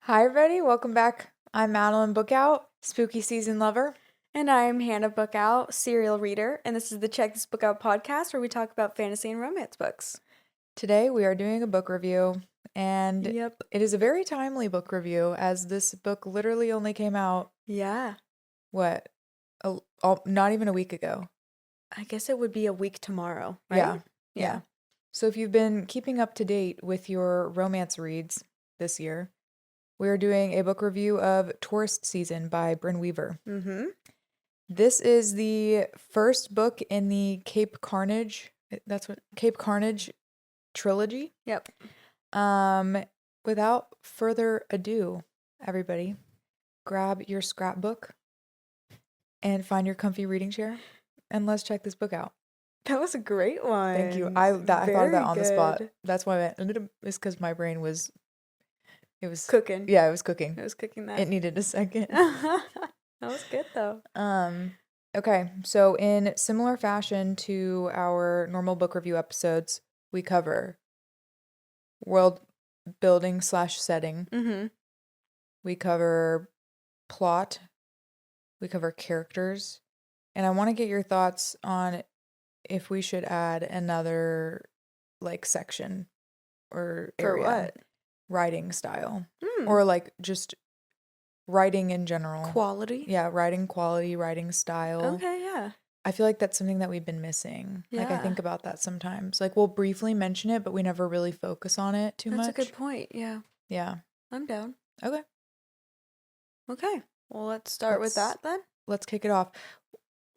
Hi, everybody. Welcome back. I'm Madeline Bookout, spooky season lover. And I'm Hannah Bookout, serial reader, and this is the Check This Book Out podcast where we talk about fantasy and romance books. Today, we are doing a book review, and Yep. it is a very timely book review as this book literally only came out, Yeah. what, not even a week ago. I guess it would be a week tomorrow, right? Yeah. Yeah. So if you've been keeping up to date with your romance reads this year, we are doing a book review of Tourist Season by Brynne Weaver. Mm-hmm. This is the first book in the Cape Carnage trilogy. Yep. Without further ado, everybody, grab your scrapbook and find your comfy reading chair, and let's check this book out. That was a great one. Thank you. I thought of that on the spot. That's why it's because my brain was cooking. Yeah, it was cooking. It was cooking that. It needed a second. That was good though. Okay, so in similar fashion to our normal book review episodes, we cover world building / setting. Mm-hmm. We cover plot. We cover characters. And I want to get your thoughts on if we should add another section or area. For what? Writing style. Or just writing in general. Quality? Yeah, writing quality, writing style. Okay, yeah. I feel like that's something that we've been missing. I Yeah. think about that sometimes. We'll briefly mention it, but we never really focus on it too much. That's a good point, yeah. Yeah. I'm down. Okay. Well, let's start with that then. Let's kick it off.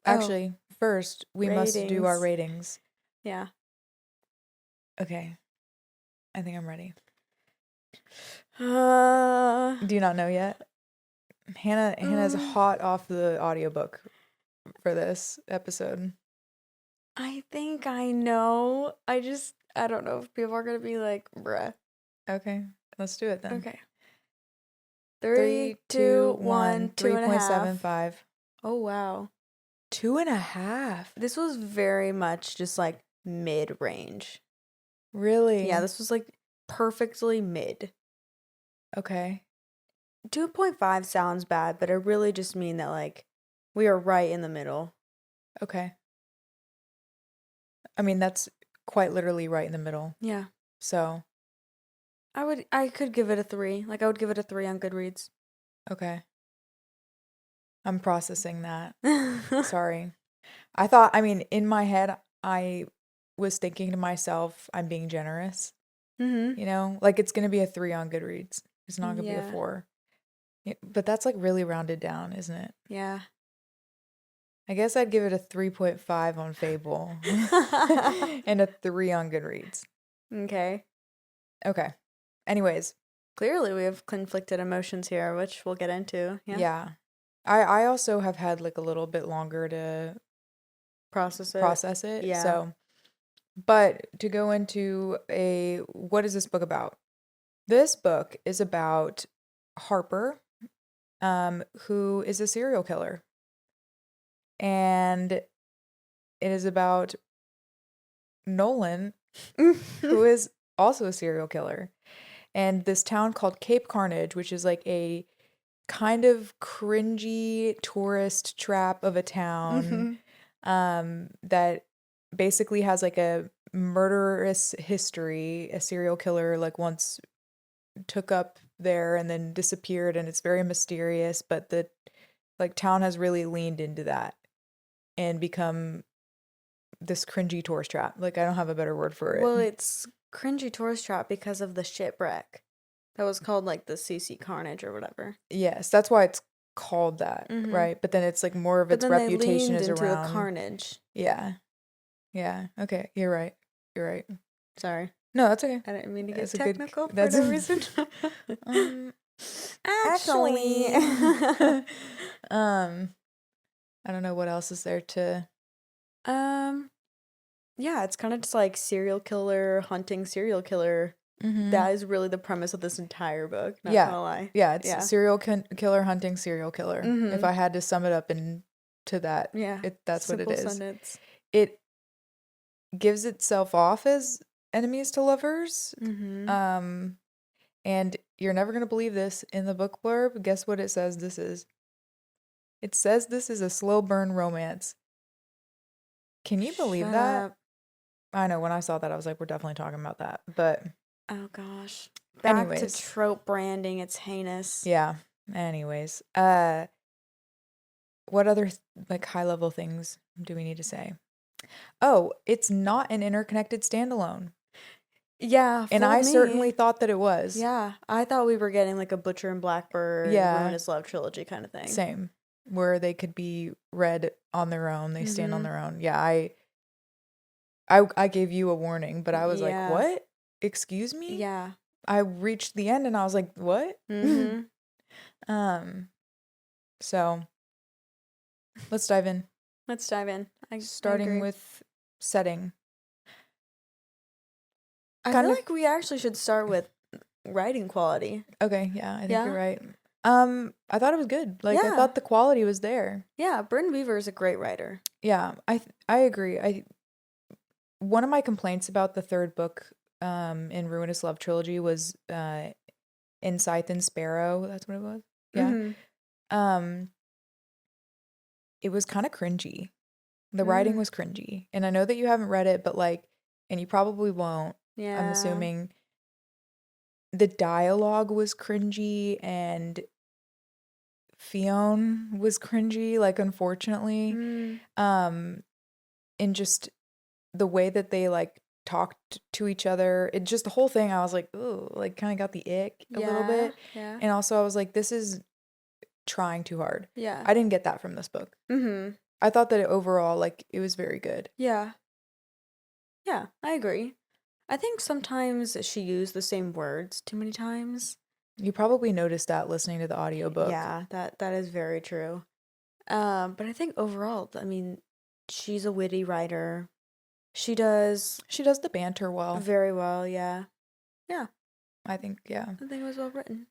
Actually, first, we must do our ratings. Yeah. Okay. I think I'm ready. Uh, Do you not know yet? Hannah's hot off the audiobook for this episode. I think I know. I don't know if people are going to be like, bruh. Okay. Let's do it then. Okay. 3, 2, 1, 2.5. 3.75. Oh, wow. 2.5. This was very much just like mid-range. Really? Yeah, this was like perfectly mid. Okay. 2.5 sounds bad, but I really just mean that we are right in the middle. Okay. I mean, that's quite literally right in the middle. Yeah. So. I could give it a 3. I would give it a 3 on Goodreads. Okay. I'm processing that. Sorry. In my head, I was thinking to myself, I'm being generous. Mm-hmm. You know? It's going to be a 3 on Goodreads. It's not going to be a 4. Yeah, but that's really rounded down, isn't it? Yeah. I guess I'd give it a 3.5 on Fable and a 3 on Goodreads. Okay. Okay. Anyways. Clearly we have conflicted emotions here, which we'll get into. Yeah. Yeah. I also have had a little bit longer to process it. Yeah. So, but to go into what is this book about? This book is about Harper, who is a serial killer. And it is about Nolan, who is also a serial killer. And this town called Cape Carnage, which is a kind of cringy tourist trap of a town, that basically has a murderous history. A serial killer once took up there and then disappeared, and it's very mysterious, but the town has really leaned into that and become this cringy tourist trap. I don't have a better word for it. Well, it's cringy tourist trap because of the shipwreck that was called the CC Carnage or whatever. Yes, that's why it's called that, right? But then it's more of its reputation is into around a carnage. Yeah. Okay, you're right. Sorry. No, that's okay. I didn't mean to get technical for no reason. Actually, I don't know what else is there to. Yeah, it's kind of just serial killer hunting serial killer. Mm-hmm. That is really the premise of this entire book. Not Yeah. gonna lie. Yeah, it's serial killer hunting serial killer. Mm-hmm. If I had to sum it up into that, that's what it is. Sentence. It gives itself off as enemies to lovers. Mm-hmm. And you're never going to believe this. In the book blurb, guess what it says this is? It says this is a slow burn romance. Can you believe Shut that? up. I know, when I saw that, I was like, we're definitely talking about that. But Oh gosh. Back anyways. to trope branding. It's heinous. Yeah. Anyways. What other like high level things do we need to say? Oh, it's not an interconnected standalone. Yeah, And I fooled me. certainly thought that it was. Yeah, I thought we were getting like a Butcher and Blackbird, Yeah. Ruinous Love trilogy kind of thing. Same. Where they could be read on their own. They stand on their own. Yeah, I gave you a warning, but I was like, what? Excuse me? Yeah. I reached the end and I was like, what? So let's dive in. Let's dive in. Starting with setting. I feel like we actually should start with writing quality. Okay, yeah, I think you're right. I thought it was good. Like, I thought the quality was there. Yeah, Brynne Weaver is a great writer. Yeah, I agree. One of my complaints about the third book in Ruinous Love trilogy was In Scythe and Sparrow. That's what it was. Yeah. It was kind of cringy. The writing was cringy. And I know that you haven't read it, but like, and you probably won't. Yeah. I'm assuming the dialogue was cringy and Fionn was cringy, like, unfortunately. And just the way that they like talked to each other, it just, the whole thing, I was like, ooh, like kind of got the ick a little bit. Yeah. And also I was like, this is trying too hard. Yeah. I didn't get that from this book. I thought that overall, like, it was very good. Yeah. Yeah, I agree. I think sometimes she used the same words too many times. You probably noticed that listening to the audiobook. Yeah, that is very true. But I think overall, I mean, she's a witty writer. She does the banter well. Very well, yeah. Yeah. I think, yeah. I think it was well written.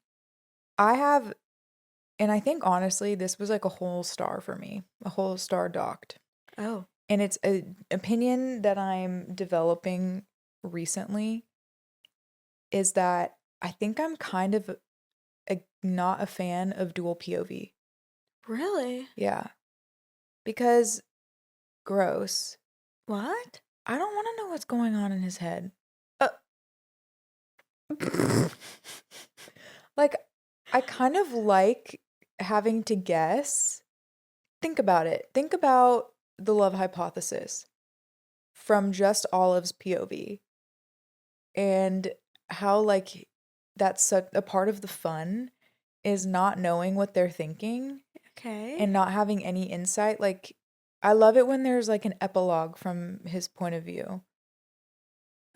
And I think, honestly, this was like a whole star for me. A whole star docked. Oh. And it's an opinion that I'm developing recently, is that I think I'm kind of not a fan of dual POV. Really? Yeah. Because, gross. What? I don't want to know what's going on in his head. Like, I kind of like having to guess. Think about it. Think about the love hypothesis from just Olive's POV. And how, like, that's such a part of the fun is not knowing what they're thinking. Okay. And not having any insight. Like, I love it when there's like an epilogue from his point of view.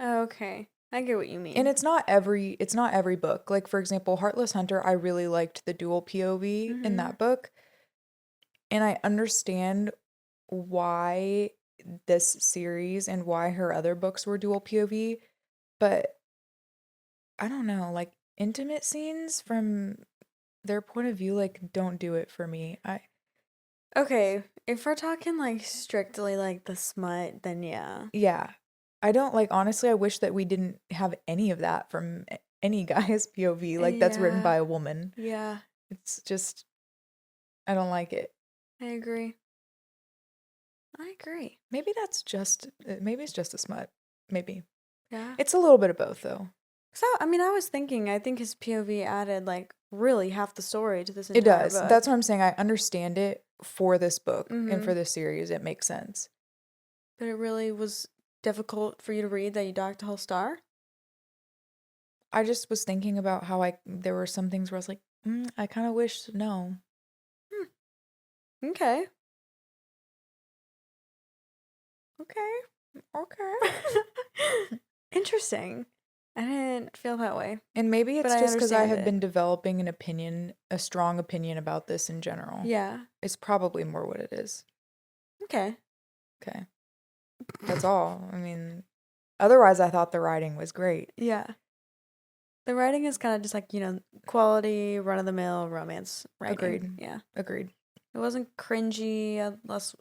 Okay. I get what you mean. And it's not every book. Like, for example, Heartless Hunter, I really liked the dual POV in that book. And I understand why this series and why her other books were dual POV, but I don't know, like, intimate scenes from their point of view, like, don't do it for me. Okay, if we're talking like strictly like the smut, then yeah. Yeah. I don't, like, honestly, I wish that we didn't have any of that from any guy's POV, like, that's written by a woman. Yeah. It's just, I don't like it. I agree. Maybe it's just a smut. Maybe. Yeah. It's a little bit of both, though. So, I mean, I was thinking, I think his POV added, like, really half the story to this entire book. It does. book. That's what I'm saying. I understand it for this book and for this series. It makes sense. But it really was difficult for you to read that you docked a whole star? I just was thinking about how there were some things where I was like, I kind of wish no. Okay. Interesting. I didn't feel that way. And maybe it's just because I have been developing a strong opinion about this in general. Yeah. It's probably more what it is. Okay. That's all. I mean, otherwise I thought the writing was great. Yeah. The writing is kind of just like, quality, run-of-the-mill romance writing. Agreed. Yeah. Agreed. It wasn't cringy, unless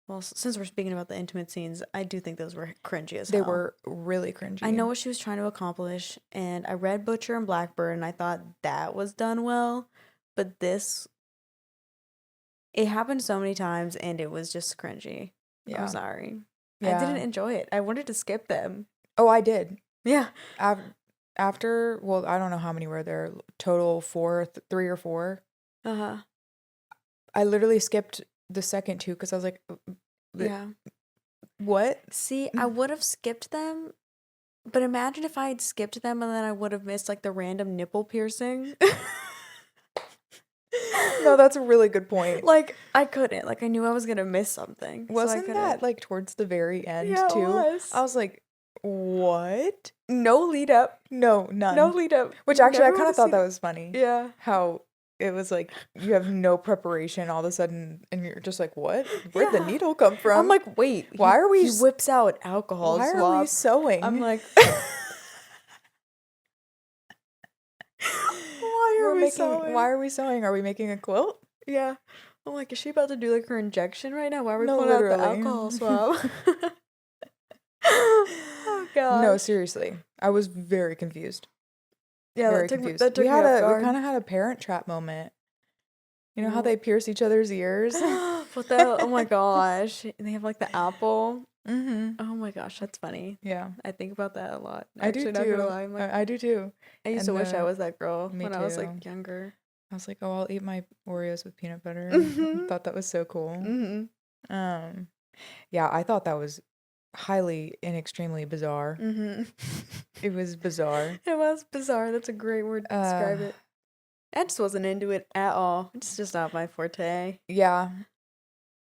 well, since we're speaking about the intimate scenes, I do think those were cringy as They hell. were really cringy. I know what she was trying to accomplish, and I read Butcher and Blackbird, and I thought that was done well, but this, it happened so many times, and it was just cringy. Yeah. I'm sorry. Yeah. I didn't enjoy it. I wanted to skip them. Oh, I did. Yeah. After, well, I don't know how many were there. Total 3 or 4. Uh-huh. I literally skipped the second 2 because I was like, Yeah. what? See, I would have skipped them, but imagine if I had skipped them and then I would have missed like the random nipple piercing. No, that's a really good point. Like, I couldn't. Like, I knew I was going to miss something. Wasn't so that like towards the very end Yeah, it too? was. I was like, what? No lead up. No, none. No lead up. Which actually, I Never kind of would've thought seen that it. was funny. Yeah. How it was like you have no preparation all of a sudden, and you're just like, what? Where'd the Yeah. needle come from? I'm like, wait. Why are we He whips out alcohol why swab. are we sewing? I'm like, why are we sewing? Why are we sewing? Are we making a quilt? Yeah. I'm like, is she about to do like her injection right now? Why are we No, pulling out the literally. alcohol swab? Oh god. No, seriously, I was very confused. Yeah, Very that took confused. that took we me had off we guard. kind of had a Parent Trap moment. You know how Well- they pierce each other's ears? What the? Oh my gosh. And they have like the apple. Mm-hmm. Oh my gosh, that's funny. Yeah, I think about that a lot. I do Actually, not gonna too. lie. I'm like, I do too. I used to and wish I was that girl me when I was too. like younger. I was like, oh, I'll eat my Oreos with peanut butter. Mhm. Thought that was so cool. Mm-hmm. Yeah, I thought that was highly and extremely bizarre. Mm-hmm. It was bizarre. It was bizarre. That's a great word to describe it. I just wasn't into it at all. It's just not my forte. Yeah,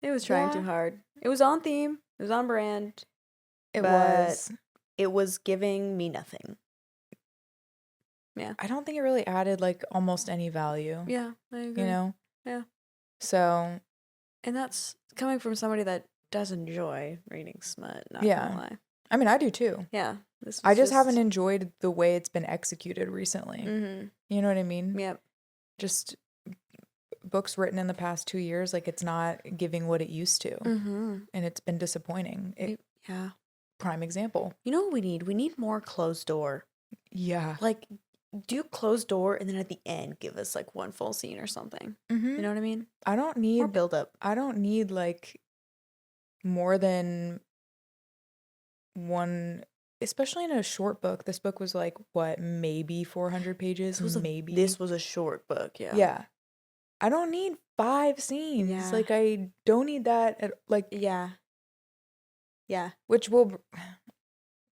It was trying too Yeah. hard. It was on theme. It was on brand. it But- was. It was giving me nothing. I don't think it really added like almost any value. Yeah, I agree. You know? Yeah. So, And that's coming from somebody that does enjoy reading smut, not Yeah. gonna lie. I mean, I do too. Yeah. This I was just haven't enjoyed the way it's been executed recently. Mm-hmm. You know what I mean? Yep. Just books written in the past 2 years, like it's not giving what it used to. Mm-hmm. And it's been disappointing. Yeah. Prime example. You know what we need? We need more closed door. Yeah. Like, do closed door and then at the end give us like one full scene or something. Mm-hmm. You know what I mean? I don't More need build up. I don't need like more than one, especially in a short book. This book was like what, maybe 400 pages, maybe. This was a short book, yeah. Yeah. I don't need 5 scenes. Yeah. Like I don't need that at, like, Yeah. Yeah. which will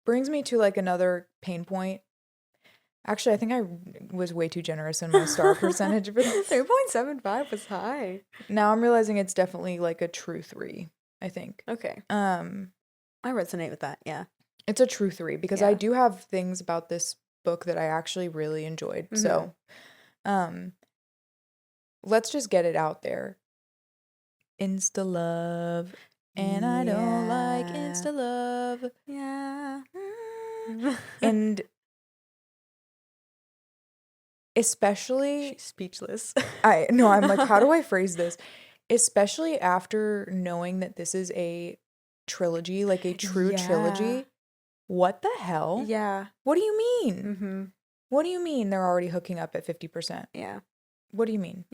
brings me to like another pain point. Actually, I think I was way too generous in my star percentage for this. 3.75 was high. Now I'm realizing it's definitely like a true 3, I think. Okay. I I resonate with that, yeah. It's a true 3 because I Yeah. do have things about this book that I actually really enjoyed. So, let's just get it out there. Insta love. And I don't like Yeah. insta love. Yeah. And especially She's speechless. I'm like, how do I phrase this? Especially after knowing that this is a trilogy, like a true Yeah. trilogy. What the hell? Yeah. What do you mean? Mm-hmm. What do you mean they're already hooking up at 50%? Yeah. What do you mean?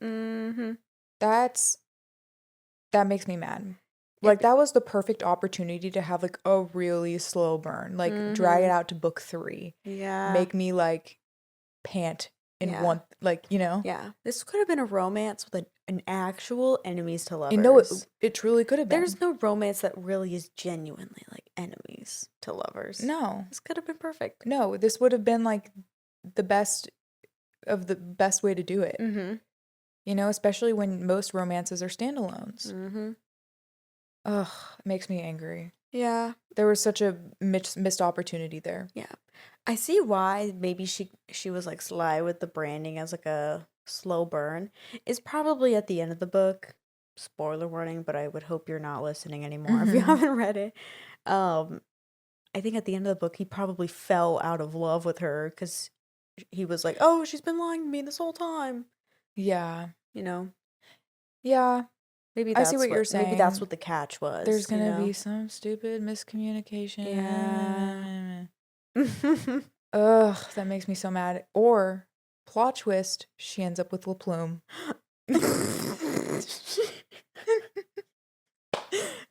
Mm-hmm. That makes me mad. Like that was the perfect opportunity to have like a really slow burn. Like drag it out to book 3. Yeah. Make me like pant in Yeah. one, like, you know? Yeah. This could have been a romance with an actual enemies to lovers. You know, it truly could have been. There's no romance that really is genuinely like enemies to lovers. No. This could have been perfect. No, this would have been like the best of the best way to do it. Mm-hmm. You know, especially when most romances are standalones. Mm-hmm. Ugh, it makes me angry. Yeah. There was such a missed opportunity there. Yeah. I see why maybe she was like sly with the branding as like a slow burn. Is probably at the end of the book. Spoiler warning, but I would hope you're not listening anymore if you Mhm. haven't read it. I think at the end of the book he probably fell out of love with her because he was like, "Oh, she's been lying to me this whole time." Yeah. You know. Yeah. Maybe I that's see what you're saying. Maybe that's what the catch was. There's gonna be some stupid miscommunication. Yeah. Ugh, that makes me so mad. Or plot twist, she ends up with plume.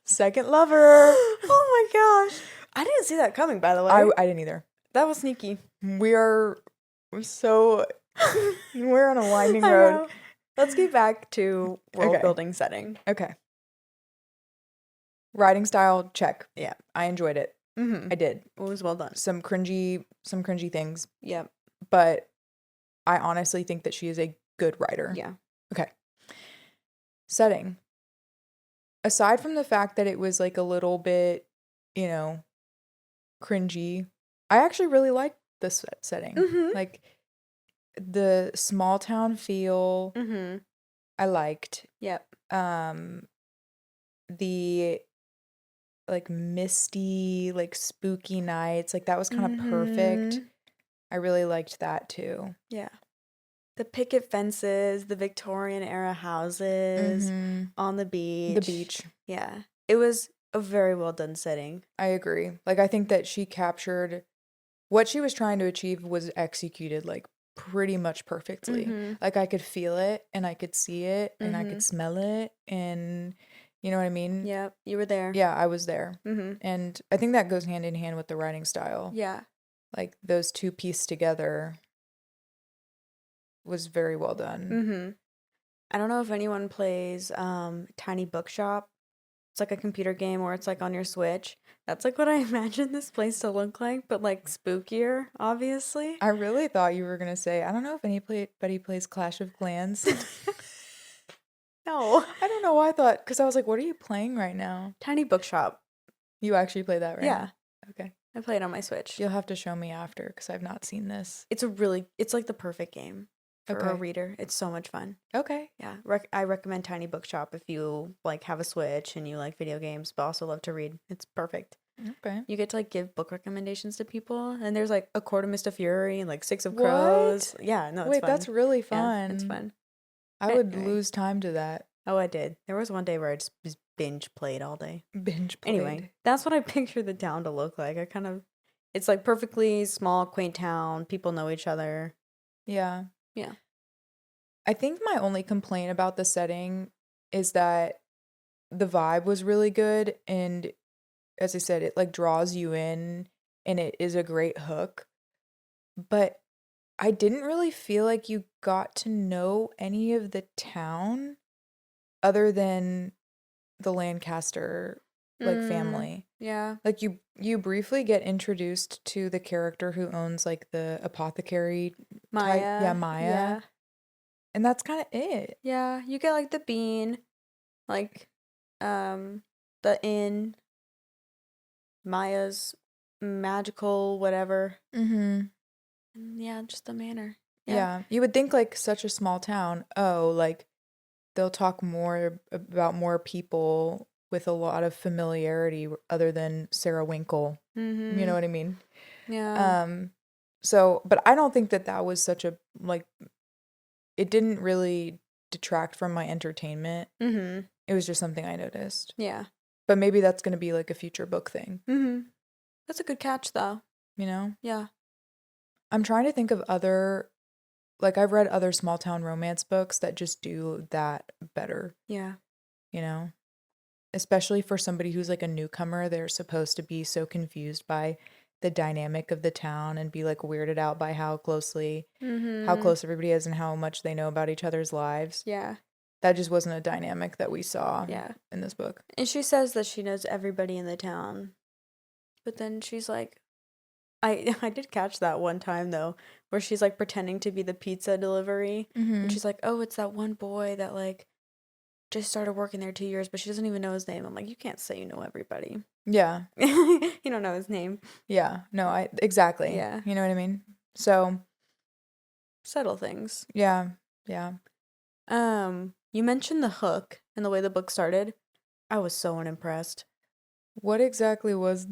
Second lover. Oh my gosh. I didn't see that coming, by the way. I didn't either. That was sneaky. We're on a winding road. Let's get back to world building setting. Okay. Writing style, check. Yeah. I enjoyed it. Mm-hmm. I did. It was well done. Some cringy things. Yeah. But I honestly think that she is a good writer. Yeah. Okay. Setting. Aside from the fact that it was like a little bit, cringy, I actually really liked this setting. Mm-hmm. Like the small town feel, mm-hmm. I liked. Yep. The like misty, like spooky nights, like that was kind of perfect. I really liked that too. Yeah. The picket fences, the Victorian era houses on the beach. The beach. Yeah. It was a very well done setting. I agree. Like I think that she captured what she was trying to achieve was executed like pretty much perfectly. Like I could feel it and I could see it and I could smell it and you know what I mean? Yeah, you were there. Yeah, I was there. And I think that goes hand in hand with the writing style. Yeah. Like those two pieced together was very well done. I don't know if anyone plays Tiny Bookshop. It's like a computer game where it's like on your Switch. That's like what I imagine this place to look like, but like spookier, obviously. I really thought you were going to say, I don't know if anybody plays Clash of Clans. No. I don't know why I thought, because I was like, what are you playing right now? Tiny Bookshop. You actually play that right now? Yeah. Okay. I play it on my Switch. You'll have to show me after, because I've not seen this. It's like the perfect game for a reader. It's so much fun. Okay. Yeah. I recommend Tiny Bookshop if you like have a Switch and you like video games, but also love to read. It's perfect. Okay. You get to like give book recommendations to people, and there's like A Court of Mr. Fury and like Six of Crows. What? Yeah, no, it's Wait, fun. that's really fun. Yeah, it's fun. I would lose time to that. Oh, I did. There was one day where I just binge played all day. Binge played. Anyway, that's what I picture the town to look like. It's like perfectly small, quaint town. People know each other. Yeah. Yeah. I think my only complaint about the setting is that the vibe was really good, and as I said, it like draws you in and it is a great hook. But I didn't really feel like you got to know any of the town other than the Lancaster like family. Yeah. Like you briefly get introduced to the character who owns like the apothecary Maya. Yeah, Maya. Yeah. And that's kind of it. Yeah, you get like the bean, like the inn, Maya's magical whatever. Yeah, just the manor. Yeah. You would think like such a small town, like they'll talk more about more people with a lot of familiarity other than Sarah Winkle. You know what I mean? Yeah. So, but I don't think that was such a like it didn't really detract from my entertainment. It was just something I noticed. Yeah. But maybe that's going to be like a future book thing. That's a good catch though. You know? Yeah. I'm trying to think of other, like I've read other small town romance books that just do that better. Yeah. You know? Especially for somebody who's like a newcomer, they're supposed to be so confused by the dynamic of the town and be like weirded out by how close everybody is and how much they know about each other's lives. Yeah. That just wasn't a dynamic that we saw in this book. And she says that she knows everybody in the town. But then she's like, I did catch that one time though, where she's like pretending to be the pizza delivery. And she's like, oh, it's that one boy that like just started working there 2 years, but she doesn't even know his name. I'm like, you can't say you know everybody. Yeah. You don't know his name. Yeah. No, exactly. Yeah. You know what I mean? So. Subtle things. Yeah. Yeah. You mentioned the hook and the way the book started. I was so unimpressed. What exactly was...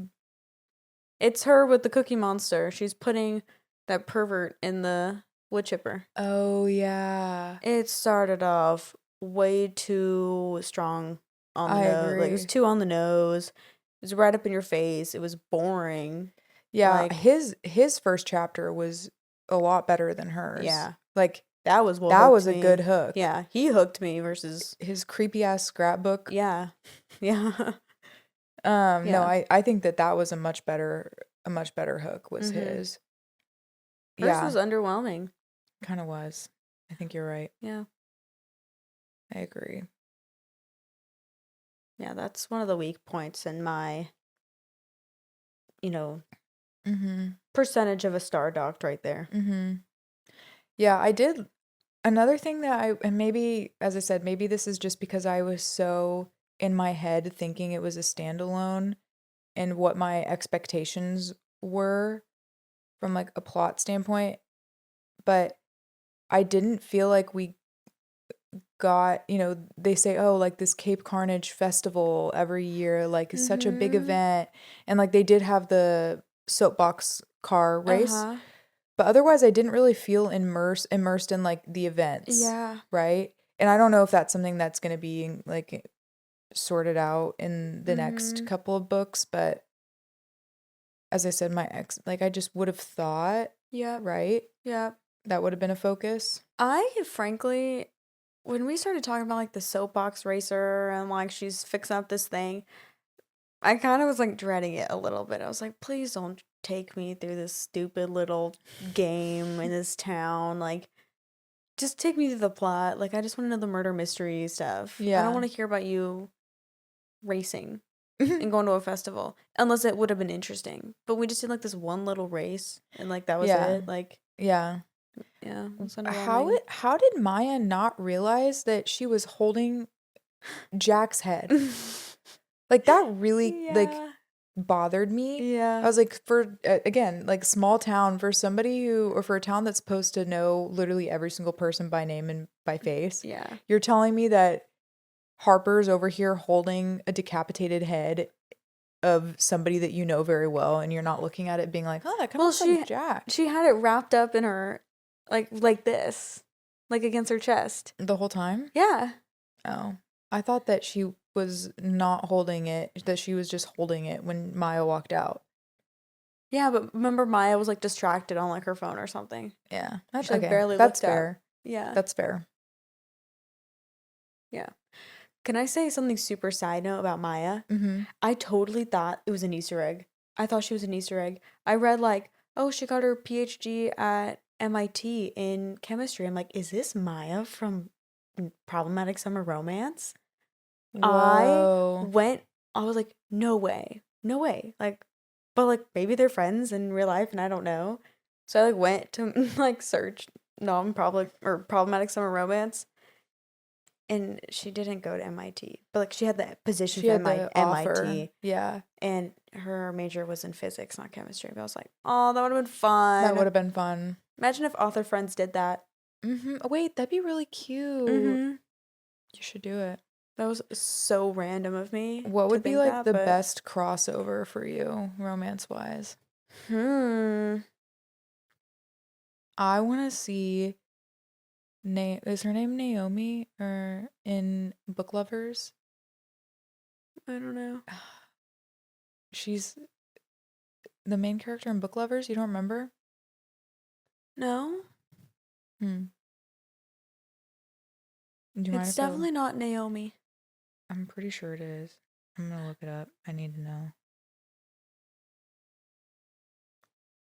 It's her with the Cookie Monster. She's putting that pervert in the wood chipper. Oh, yeah. It started off way too strong on the I nose. Like, it agree. was too on the nose. It was right up in your face. It was boring. Yeah, Like, his first chapter was a lot better than hers. yeah. Like, That was what that hooked was a me. good hook. Yeah, he hooked me versus His creepy ass scrapbook. yeah. Yeah. No, Yeah. I think that was a much better hook was his. Hers Yeah, was underwhelming. kind of was. I think you're right. Yeah. I agree. Yeah, that's one of the weak points in my, percentage of a star docked right there. Yeah, I did. Another thing that and maybe, as I said, maybe this is just because I was so in my head thinking it was a standalone and what my expectations were from like a plot standpoint, but I didn't feel like we got, they say, oh, like this Cape Carnage festival every year, like is such a big event. And like they did have the soapbox car race. But otherwise I didn't really feel immersed in like the events. Yeah. Right? And I don't know if that's something that's going to be like sorted out in the next couple of books, but as I said, I just would have thought, Yeah. right? Yeah. That would have been a focus. I frankly, when we started talking about like the soapbox racer and like she's fixing up this thing, I kind of was like dreading it a little bit. I was like, please don't take me through this stupid little game in this town. Like, just take me through the plot. Like, I just want to know the murder mystery stuff. I Yeah. don't want to hear about you racing and going to a festival unless it would have been interesting. But we just did like this one little race and like that was it. Like, yeah. yeah. It was underwhelming. How did Maya not realize that she was holding Jack's head? Like that really like bothered me. Yeah. I was like, for again, like small town, for somebody or for a town that's supposed to know literally every single person by name and by face. Yeah. You're telling me that Harper's over here holding a decapitated head of somebody that you know very well, and you're not looking at it being like, oh, that kind of looks like Jack. She had it wrapped up in her like this, like against her chest The whole time? Yeah. Oh, I thought that she was not holding it, that she was just holding it when Maya walked out. Yeah, but remember Maya was like distracted on like her phone or something. Yeah. She like okay. barely That's looked fair. up. Yeah. That's fair. Yeah. Can I say something super side note about Maya? I totally thought it was an Easter egg. I thought she was an Easter egg. I read like, oh, she got her PhD at MIT in chemistry. I'm like, is this Maya from Problematic Summer Romance? Whoa. I was like, no way. No way. Like, but like maybe they're friends in real life and I don't know. So I like went to like search problematic summer romance. And she didn't go to MIT, but like she had the position for MIT. Yeah. And her major was in physics, not chemistry. But I was like, oh, that would have been fun. That would have been fun. Imagine if author friends did that. Oh, wait, that'd be really cute. You should do it. That was so random of me. What would be like the best crossover for you, romance-wise? I want to see... is her name Naomi or in Book Lovers? I don't know. She's the main character in Book Lovers. You don't remember? No. It's definitely not Naomi. I'm pretty sure it is. I'm gonna look it up. I need to know.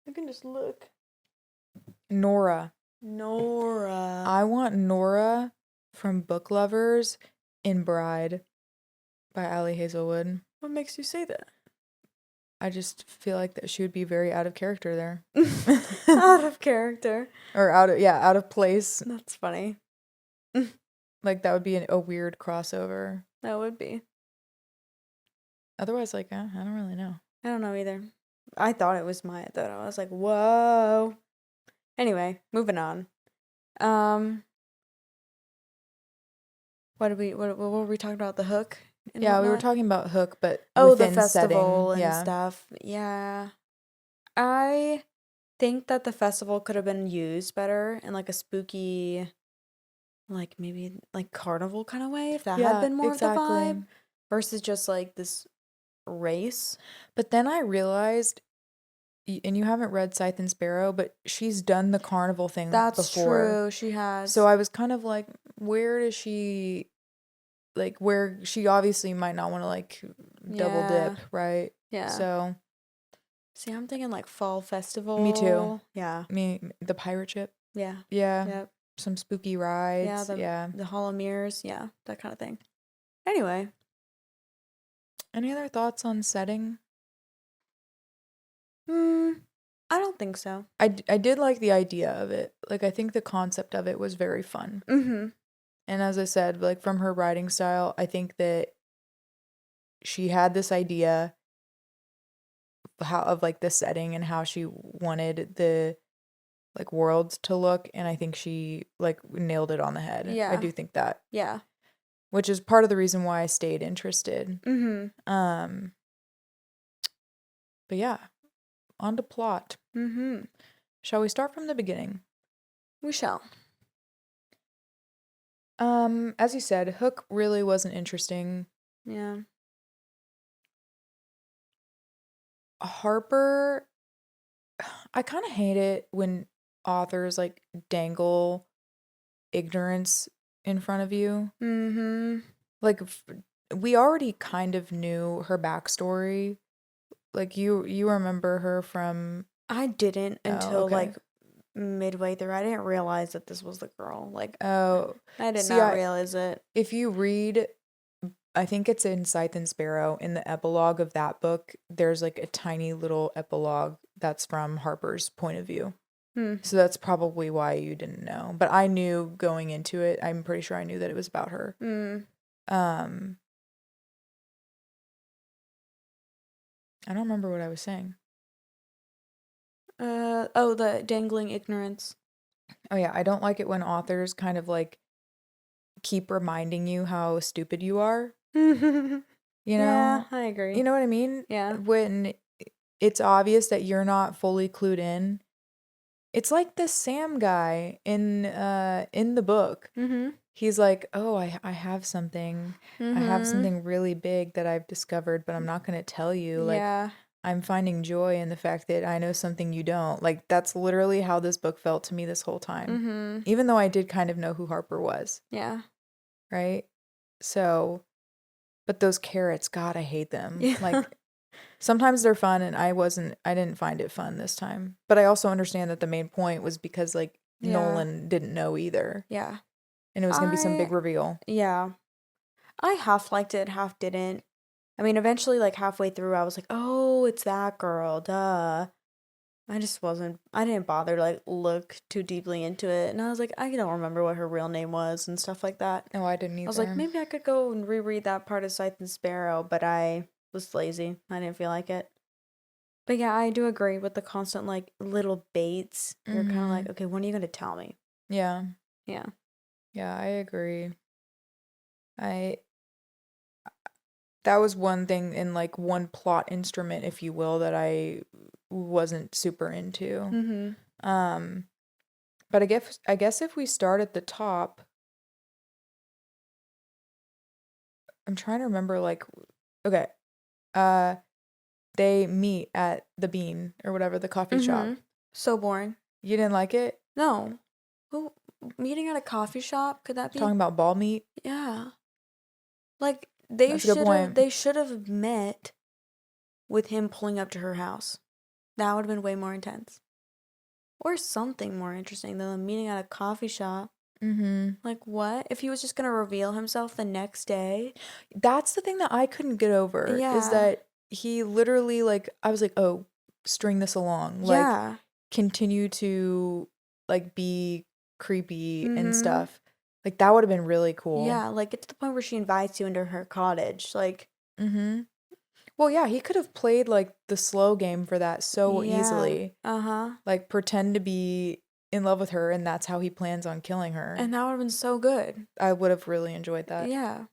You can just look. Nora. I want Nora from Book Lovers in Bride by Allie Hazelwood. What makes you say that? I just feel like that she would be very out of character there. Out of character. Or out of place. That's funny. Like that would be a weird crossover. That would be. Otherwise, like, I don't really know. I don't know either. I thought it was Maya, though. I was like, whoa. Anyway, moving on. What were we talking about? The hook? Yeah, we were talking about hook, but the within festival setting. and stuff. Yeah. I think that the festival could have been used better in like a spooky, like maybe like carnival kind of way, if that had been more of the vibe versus just like this race. But then I realized, and you haven't read Scythe and Sparrow, but she's done the carnival thing That's before. true. She has. So I was kind of like, where does she, like, where she obviously might not want to like double dip, right? Yeah. So. See, I'm thinking like fall festival. Me too. Yeah. The pirate ship. Yeah. Yeah. Yep. Some spooky rides. The Hall of Mirrors. Yeah. That kind of thing. Anyway. Any other thoughts on setting? I don't think so. I did like the idea of it. Like, I think the concept of it was very fun. Mm-hmm. And as I said, like, from her writing style, I think that she had this idea of like the setting and how she wanted the like world to look, and I think she like nailed it on the head. Yeah. I do think that. Yeah. Which is part of the reason why I stayed interested. Mm-hmm. But yeah, on to plot. Mm-hmm. Shall we start from the beginning? We shall. As you said, Hook really wasn't interesting. Yeah. Harper, I kind of hate it when authors like dangle ignorance in front of you. Mm-hmm. Like, we already kind of knew her backstory. Like, you remember her from... I didn't until like midway through. I didn't realize that this was the girl. Like, I did not realize it. If you read, I think it's in Scythe and Sparrow, in the epilogue of that book, there's like a tiny little epilogue that's from Harper's point of view. So that's probably why you didn't know. But I knew going into it, I'm pretty sure I knew that it was about her. I don't remember what I was saying. The dangling ignorance. Oh yeah, I don't like it when authors kind of like keep reminding you how stupid you are. You know? Yeah, I agree. You know what I mean? Yeah. When it's obvious that you're not fully clued in. It's like this Sam guy in the book. Mm-hmm. He's like, oh, I have something. I have something really big that I've discovered, but I'm not going to tell you. Like, I'm finding joy in the fact that I know something you don't. Like, that's literally how this book felt to me this whole time. Even though I did kind of know who Harper was. Yeah. Right? So, but those carrots, God, I hate them. Yeah. Like, sometimes they're fun, and I didn't find it fun this time. But I also understand that the main point was because, like, Nolan didn't know either. Yeah. And it was going to be some big reveal. Yeah. I half liked it, half didn't. I mean, eventually, like, halfway through, I was like, oh, it's that girl, duh. I didn't bother to, like, look too deeply into it. And I was like, I don't remember what her real name was and stuff like that. No, I didn't either. I was like, maybe I could go and reread that part of Scythe and Sparrow, but I was lazy. I didn't feel like it. But yeah, I do agree with the constant, like, little baits. You're kind of like, okay, when are you going to tell me? Yeah. Yeah. Yeah, I agree. That was one thing in, like, one plot instrument, if you will, that I wasn't super into. But I guess if we start at the top, I'm trying to remember, like, okay, they meet at the Bean or whatever, the coffee shop. So boring. You didn't like it? No. Who meeting at a coffee shop? Could that be talking about ball meat? Yeah. Like they should have met with him pulling up to her house. That would have been way more intense. Or something more interesting than them meeting at a coffee shop. Like, what? If he was just going to reveal himself the next day? That's the thing that I couldn't get over. Yeah. Is that he literally, like, I was like, oh, string this along. Like, continue to, like, be creepy and stuff. Like, that would have been really cool. Yeah, like, get to the point where she invites you into her cottage. Like, well, yeah, he could have played, like, the slow game for that so easily. Like, pretend to be in love with her, and that's how he plans on killing her. And that would have been so good. I would have really enjoyed that. Yeah.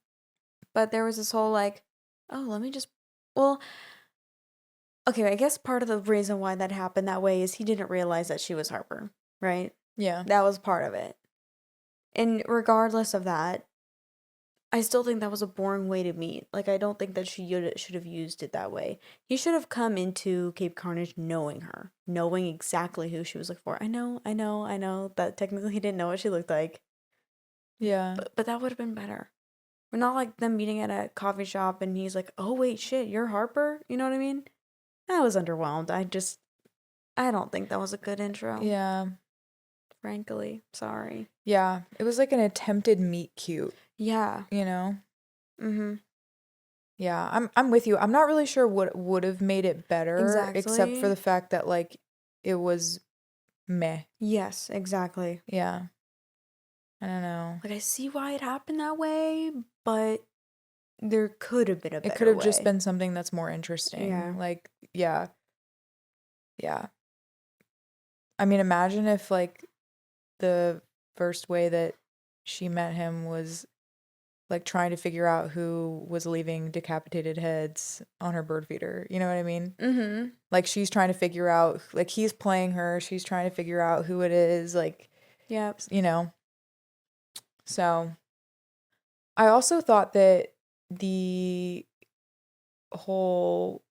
But there was this whole, like, oh, let me just... Well, okay, I guess part of the reason why that happened that way is he didn't realize that she was Harper, right? Yeah. That was part of it. And regardless of that, I still think that was a boring way to meet. Like, I don't think that she should have used it that way. He should have come into Cape Carnage knowing her, knowing exactly who she was looking for. I know that technically he didn't know what she looked like. Yeah. But that would have been better. We're not like them meeting at a coffee shop and he's like, oh, wait, shit, you're Harper? You know what I mean? I was underwhelmed. I don't think that was a good intro. Yeah. Frankly. Sorry. Yeah. It was like an attempted meet cute. Yeah. You know? Mm-hmm. Yeah, I'm with you. I'm not really sure what would have made it better, except for the fact that, like, it was meh. Yes, exactly. Yeah. I don't know. Like, I see why it happened that way, but there could have been a better way. It could have just been something that's more interesting. Yeah. Like, yeah. Yeah. I mean, imagine if, like, the first way that she met him was, like, trying to figure out who was leaving decapitated heads on her bird feeder. You know what I mean? Mm-hmm. Like, she's trying to figure out, like, he's playing her. She's trying to figure out who it is. Like, yeah, you know. So, I also thought that the whole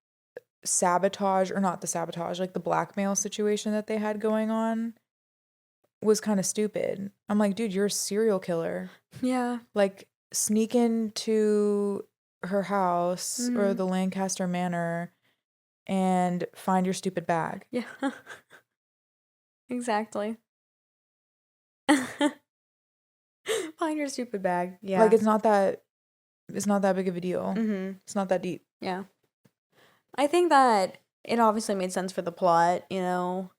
sabotage, or not the sabotage, like the blackmail situation that they had going on was kind of stupid. I'm like, dude, you're a serial killer. Yeah. Like, sneak into her house or the Lancaster Manor and find your stupid bag. Yeah. Exactly. Find your stupid bag. Yeah. Like, it's not that big of a deal. Mm-hmm. It's not that deep. Yeah. I think that it obviously made sense for the plot, you know,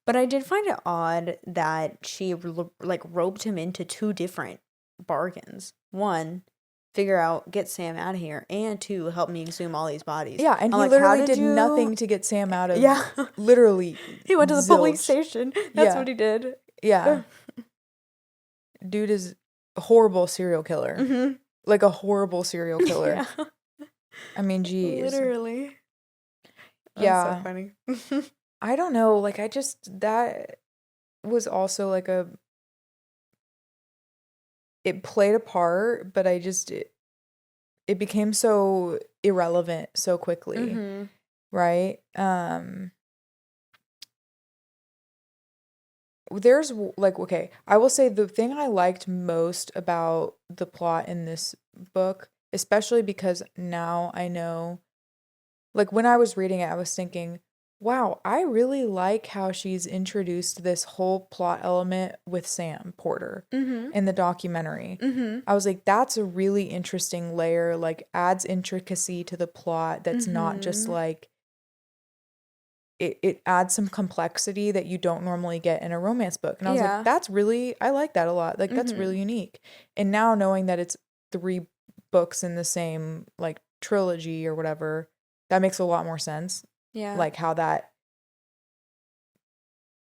but I did find it odd that she like roped him into two different bargains. One, figure out, get Sam out of here, and two, help me exhume all these bodies. Yeah, and he literally did nothing to get Sam out of. Yeah. Literally. He went to the police station. That's what he did. Yeah. Dude is a horrible serial killer. Mm-hmm. Like a horrible serial killer. Yeah. I mean, geez. Literally. Yeah. That's so funny. I don't know. Like, that was also like it played a part, but it became so irrelevant so quickly. Mm-hmm. Right? There's like, okay, I will say the thing I liked most about the plot in this book, especially because now I know, like, when I was reading it, I was thinking, wow, I really like how she's introduced this whole plot element with Sam Porter in the documentary. Mm-hmm. I was like, that's a really interesting layer, like, adds intricacy to the plot that's not just like, it adds some complexity that you don't normally get in a romance book. And I was like, I like that a lot. Like, that's really unique. And now knowing that it's 3 books in the same, like, trilogy or whatever, that makes a lot more sense. Yeah. Like, how that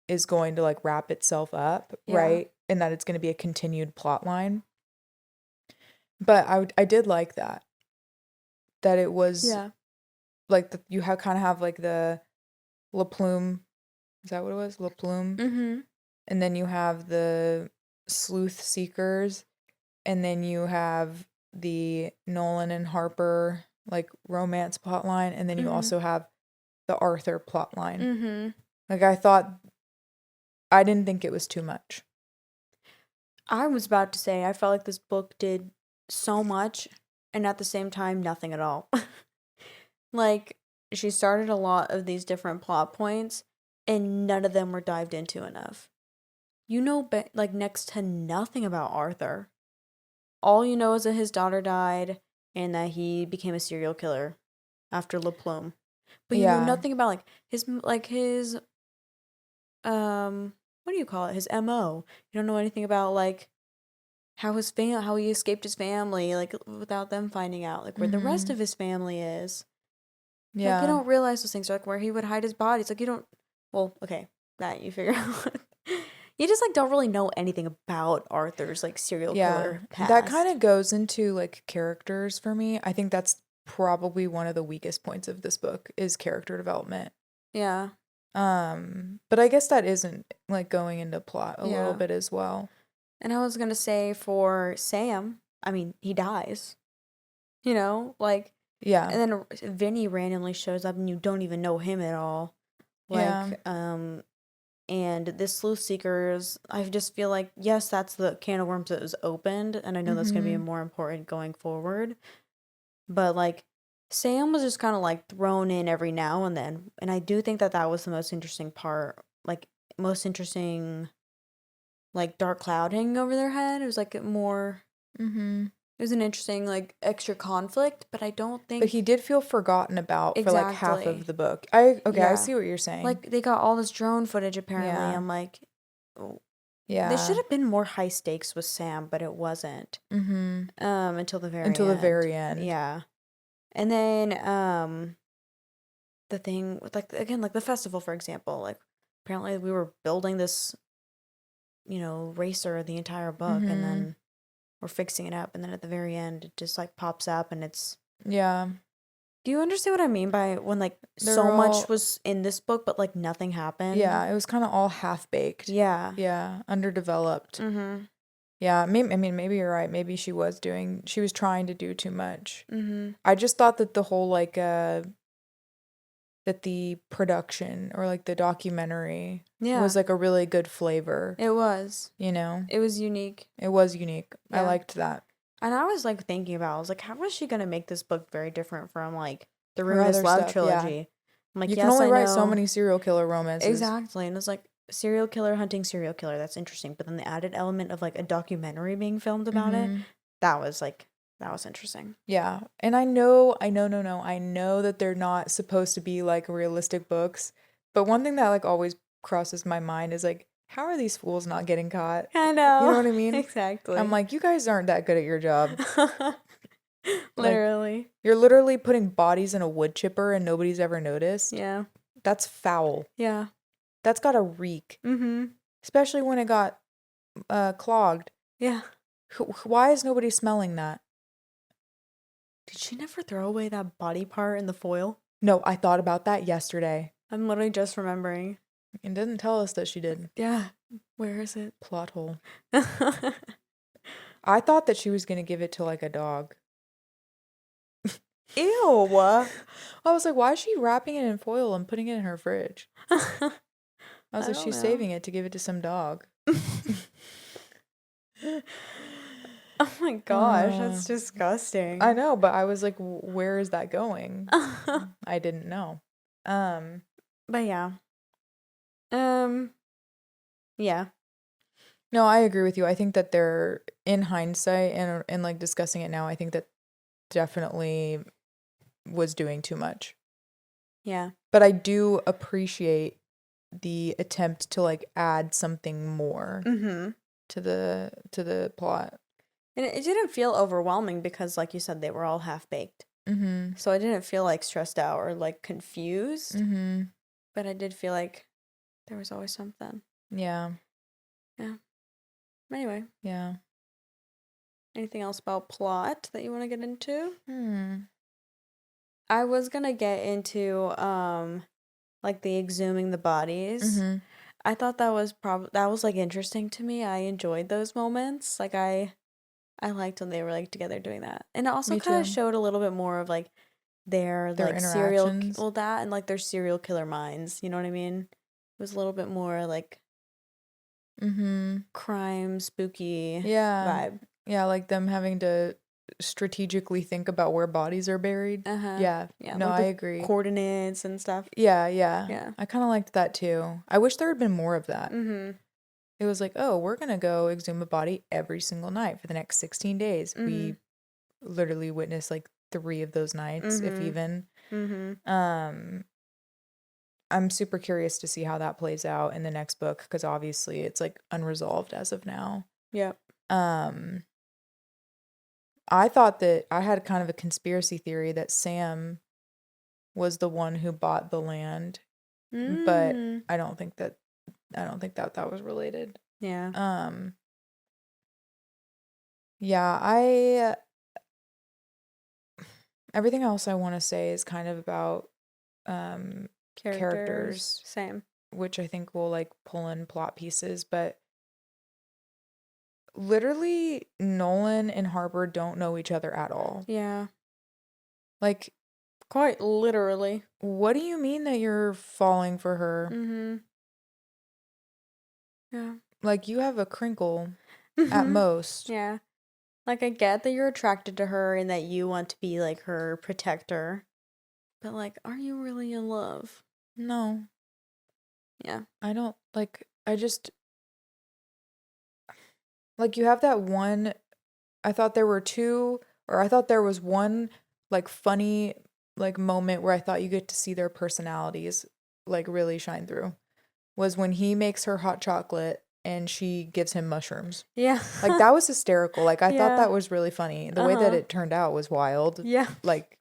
is going to, like, wrap itself up, right? And that it's going to be a continued plot line. But I did like that. That it was, like, you kind of have, like, the plume. Is that what it was? Plume. Mm-hmm. And then you have the sleuthseekers. And then you have the Nolan and Harper, like, romance plot line. And then you also have the Arthur plot line. Mm-hmm. Like, I didn't think it was too much. I was about to say, I felt like this book did so much and at the same time, nothing at all. Like, she started a lot of these different plot points and none of them were dived into enough. You know, like, next to nothing about Arthur. All you know is that his daughter died and that he became a serial killer after Plume. But you know nothing about, his what do you call it? His MO. You don't know anything about, like, how he escaped his family, like, without them finding out, like, where the rest of his family is. Yeah. Like, you don't realize those things, like, where he would hide his bodies. Like, you don't, well, okay, that you figure out. You just, like, don't really know anything about Arthur's, like, serial killer past. That kind of goes into, like, characters for me. I think that's probably one of the weakest points of this book is character development. Yeah. But I guess that isn't, like, going into plot a little bit as well. And I was gonna say for Sam, I mean, he dies. You know, like, Yeah. and then Vinny randomly shows up and you don't even know him at all. Like, and this Sleuthseekers, I just feel like, yes, that's the can of worms that was opened, and I know that's gonna be more important going forward. But like, Sam was just kind of like thrown in every now and then, and I do think that that was the most interesting part, like most interesting, like dark cloud hanging over their head. It was like more. It was an interesting like extra conflict, but I don't think. But he did feel forgotten about for like half Exactly. of the book. I Yeah. see what you're saying. Like they got all this drone footage apparently. Yeah. I'm like, oh, yeah, there should have been more high stakes with Sam, but it wasn't. Until the very end. Yeah. And then the thing with like again like the festival, for example, like apparently we were building this, you know, racer the entire book, and then we're fixing it up, and then at the very end it just like pops up and it's. Yeah. Do you understand what I mean by when like so much was in this book but like nothing happened? Yeah, it was kind of all half baked. Yeah. Yeah, underdeveloped. Yeah, maybe you're right. Maybe she was trying to do too much. I just thought that the whole like that the production or like the documentary was like a really good flavor. It was. You know? It was unique. It was unique. Yeah. I liked that. And I was like thinking about, I was like, how was she gonna make this book very different from like the Ruinous Love trilogy? Yeah. I'm like, you can only write so many serial killer romances. Exactly. And it's like serial killer hunting serial killer, that's interesting. But then the added element of like a documentary being filmed about it, that was interesting. Yeah. And I know that they're not supposed to be like realistic books. But one thing that like always crosses my mind is like, how are these fools not getting caught? I know. You know what I mean? Exactly. I'm like, you guys aren't that good at your job. Literally. Like, you're literally putting bodies in a wood chipper and nobody's ever noticed. Yeah. That's foul. Yeah. That's got a reek. Especially when it got clogged. Yeah. Why is nobody smelling that? Did she never throw away that body part in the foil? No, I thought about that yesterday. I'm literally just remembering. It didn't tell us that she did. Yeah. Where is it? Plot hole. I thought that she was going to give it to like a dog. Ew. I was like, why is she wrapping it in foil and putting it in her fridge? I was like, she's saving it to give it to some dog. Oh my gosh, that's disgusting. I know, but I was like, where is that going? I didn't know. But yeah. Yeah. No, I agree with you. I think that they're, in hindsight and like discussing it now, I think that definitely was doing too much. Yeah. But I do appreciate the attempt to like add something more to the plot. And it didn't feel overwhelming because, like you said, they were all half-baked. So I didn't feel like stressed out or like confused. But I did feel like there was always something. Yeah. Yeah. Anyway. Yeah. Anything else about plot that you want to get into? I was gonna get into like the exhuming the bodies. I thought that was like interesting to me. I enjoyed those moments. Like I liked when they were like together doing that. And it also kind of showed a little bit more of like their like serial and like their serial killer minds, you know what I mean? It was a little bit more like crime spooky vibe. Yeah, like them having to strategically think about where bodies are buried. Yeah. No, like I agree. Coordinates and stuff. Yeah. I kind of liked that too. I wish there had been more of that. It was like, oh, we're going to go exhume a body every single night for the next 16 days. We literally witnessed like 3 of those nights, if even. I'm super curious to see how that plays out in the next book because obviously it's like unresolved as of now. Yep. I thought that I had kind of a conspiracy theory that Sam was the one who bought the land, but I don't think that was related. Yeah. Yeah, everything else I want to say is kind of about characters. Same. Which I think will like pull in plot pieces, but literally Nolan and Harper don't know each other at all. Yeah. Like, quite literally. What do you mean that you're falling for her? Mm-hmm. Yeah. Like, you have a crinkle at most. Yeah. Like, I get that you're attracted to her and that you want to be, like, her protector. But, like, are you really in love? No. Yeah. I don't, like, I just, like, you have that one, I thought there was one, like, funny, like, moment where I thought you get to see their personalities, like, really shine through. Was when he makes her hot chocolate and she gives him mushrooms. Yeah. Like, that was hysterical. Like, I thought Yeah. that was really funny. The way that it turned out was wild. Yeah. Like,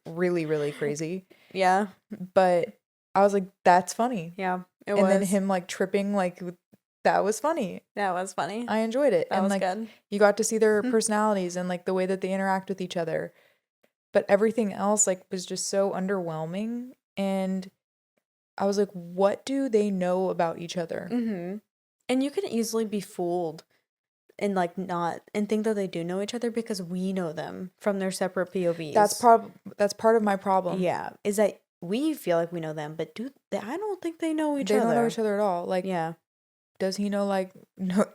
really, really crazy. Yeah. But I was like, that's funny. Yeah. It and was. then him, like, tripping, like, that was funny. That was funny. I enjoyed it. That and was like good. You got to see their personalities and, like, the way that they interact with each other. But everything else, like, was just so underwhelming. And I was like, what do they know about each other? Mm-hmm. And you can easily be fooled and, like, not and think that they do know each other because we know them from their separate POVs. That's part of my problem. Yeah, is that we feel like we know them, but I don't think they know each other. They don't know each other at all. Like, yeah. Does he know, like, no?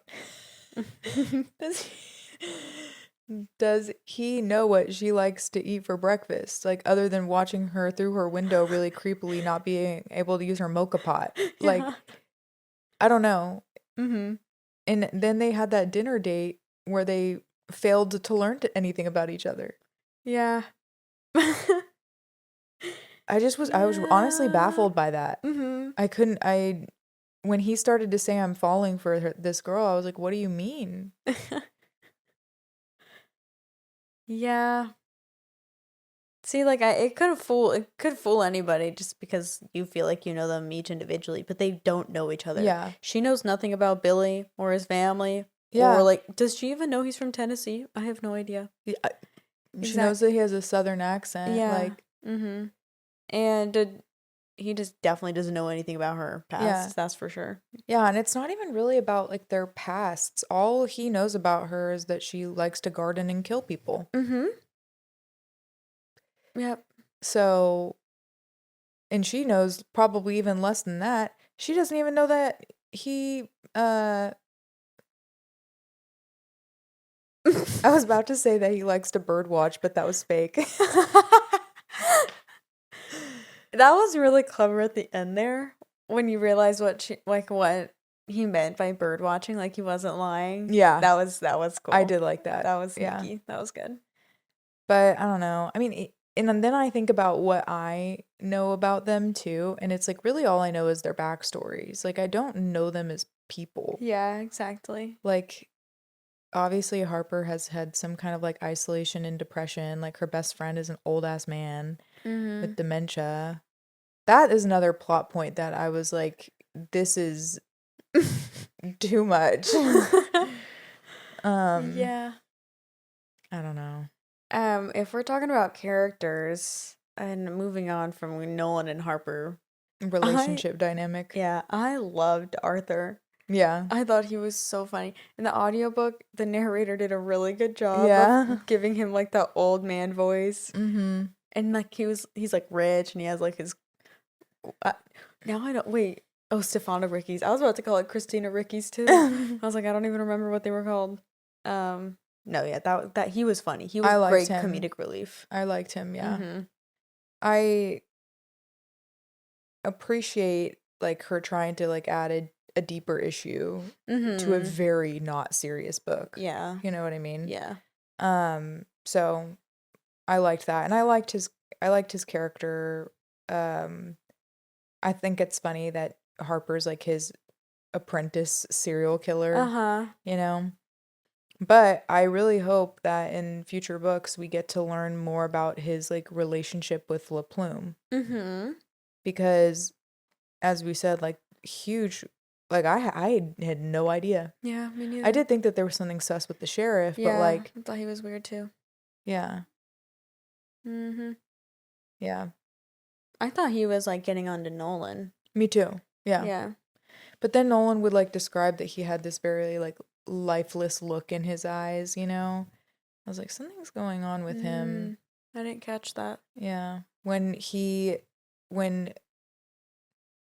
Does he know what she likes to eat for breakfast? Like, other than watching her through her window really creepily, not being able to use her mocha pot. Like, Yeah. I don't know. Mm-hmm. And then they had that dinner date where they failed to learn anything about each other. Yeah. I was honestly baffled by that. Mm-hmm. When he started to say I'm falling for this girl, I was like, what do you mean? Yeah. See, like, it could fool anybody just because you feel like you know them each individually, but they don't know each other. Yeah. She knows nothing about Billy or his family. Yeah. Or, like, does she even know he's from Tennessee? I have no idea. Yeah. She knows that he has a southern accent. Yeah. Like, mm-hmm. And he just definitely doesn't know anything about her past. Yeah. That's for sure. Yeah, and it's not even really about, like, their pasts. All he knows about her is that she likes to garden and kill people. Mm-hmm. Yep. So, and she knows probably even less than that. She doesn't even know that he, I was about to say that he likes to bird watch, but that was fake. That was really clever at the end there when you realize what he meant by bird watching, like he wasn't lying. Yeah. That was cool. I did like that. That was sneaky. Yeah. That was good. But I don't know. I mean, and then I think about what I know about them too, and it's like really all I know is their backstories. Like, I don't know them as people. Yeah, exactly. Like, obviously Harper has had some kind of, like, isolation and depression. Like, her best friend is an old ass man with dementia. That is another plot point that I was like, this is too much. Yeah. I don't know. If we're talking about characters and moving on from Nolan and Harper Relationship dynamic. Yeah, I loved Arthur. Yeah. I thought he was so funny. In the audiobook, the narrator did a really good job of giving him, like, the old man voice. Mm-hmm. And, like, he's like rich and he has, like, his now I don't wait. Oh, Stefano Ricky's. I was about to call it Christina Ricky's too. I was like, I don't even remember what they were called. No, yeah, that he was funny. He was great comedic relief. I liked him, yeah. Mm-hmm. I appreciate, like, her trying to, like, add a deeper issue to a very not serious book. Yeah. You know what I mean? Yeah. So I liked that. And I liked his character. I think it's funny that Harper's, like, his apprentice serial killer. You know? But I really hope that in future books we get to learn more about his, like, relationship with La Plume. Because, as we said, like, huge, like, I had no idea. Yeah, me neither. I did think that there was something sus with the sheriff, but, like, I thought he was weird too. Yeah. Yeah. I thought he was, like, getting on to Nolan. Me too. Yeah. Yeah. But then Nolan would, like, describe that he had this very, like, lifeless look in his eyes, you know? I was like, something's going on with him. I didn't catch that. Yeah. When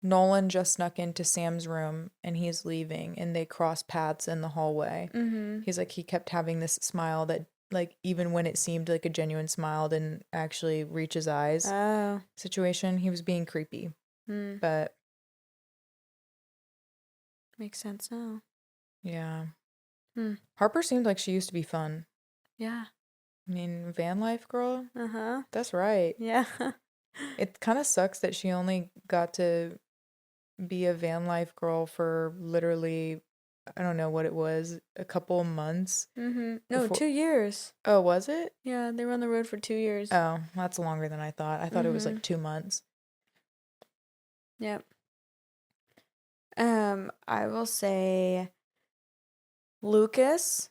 Nolan just snuck into Sam's room and he's leaving and they cross paths in the hallway. He's like, he kept having this smile that, like, even when it seemed like a genuine smile, didn't actually reach his eyes. Situation. He was being creepy. But makes sense now. Yeah. Harper seemed like she used to be fun. Yeah. I mean, van life girl. Uh-huh. That's right. Yeah. It kind of sucks that she only got to be a van life girl for literally, I don't know what it was, a couple of months. No, before... 2 years. Oh, was it? Yeah, they were on the road for 2 years. Oh, that's longer than I thought. I thought it was like 2 months. Yep. I will say Lukas.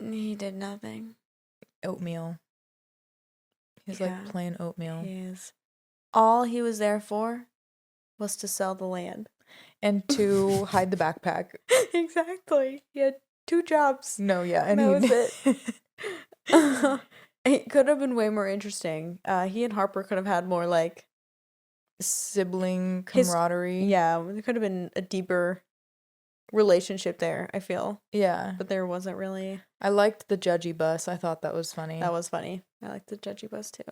He did nothing. Oatmeal. He's like plain oatmeal. He is. All he was there for was to sell the land. And to hide the backpack. Exactly. He had 2 jobs. No, yeah. And that was it. It could have been way more interesting. He and Harper could have had more, like, sibling camaraderie. Yeah, there could have been a deeper relationship there, I feel. Yeah. But there wasn't really. I liked the judgy bus. I thought that was funny. That was funny. I liked the judgy bus too.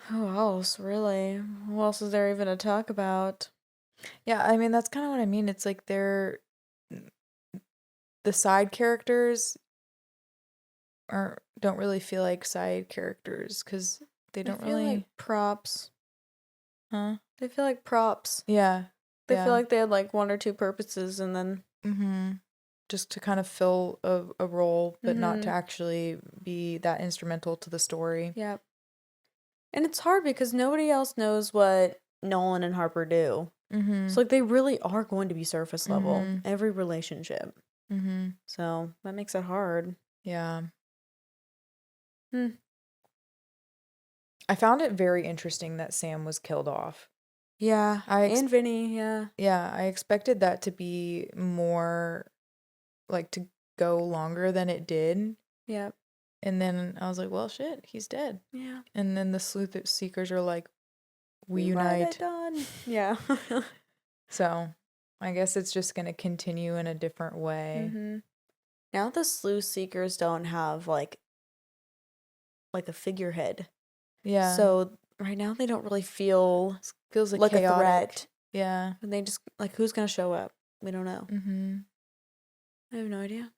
Who else, really? Who else is there even to talk about? Yeah, I mean, that's kind of what I mean. It's like the side characters don't really feel like side characters because they don't feel really like props. Huh? They feel like props. Yeah. They feel like they had like 1 or 2 purposes and then just to kind of fill a role, but not to actually be that instrumental to the story. Yep. And it's hard because nobody else knows what Nolan and Harper do. So like they really are going to be surface level. Every relationship. So that makes it hard. Yeah. I found it very interesting that Sam was killed off. Yeah, and Vinny, yeah. Yeah, I expected that to be more, like, to go longer than it did. Yep. And then I was like, well, shit, he's dead. Yeah. And then the sleuthseekers are like, we unite. Yeah. So, I guess it's just going to continue in a different way. Now the sleuthseekers don't have, like a figurehead. Yeah. So right now they don't really feels like chaotic. a threat. Yeah. And they just, like, who's going to show up? We don't know. I have no idea.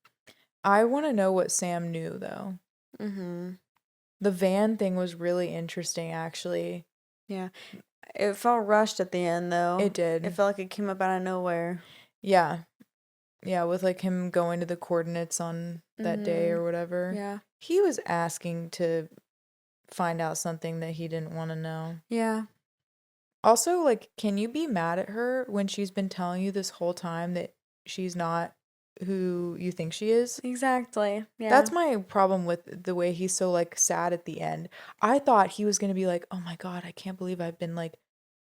I want to know what Sam knew, though. The van thing was really interesting, actually. Yeah. It felt rushed at the end, though. It did. It felt like it came up out of nowhere. Yeah. Yeah, with, like, him going to the coordinates on that day or whatever. Yeah. He was asking to find out something that he didn't want to know. Yeah. Also, like, can you be mad at her when she's been telling you this whole time that she's not who you think she is? Exactly. Yeah. That's my problem with the way he's so, like, sad at the end. I thought he was going to be like, oh my God, I can't believe I've been, like,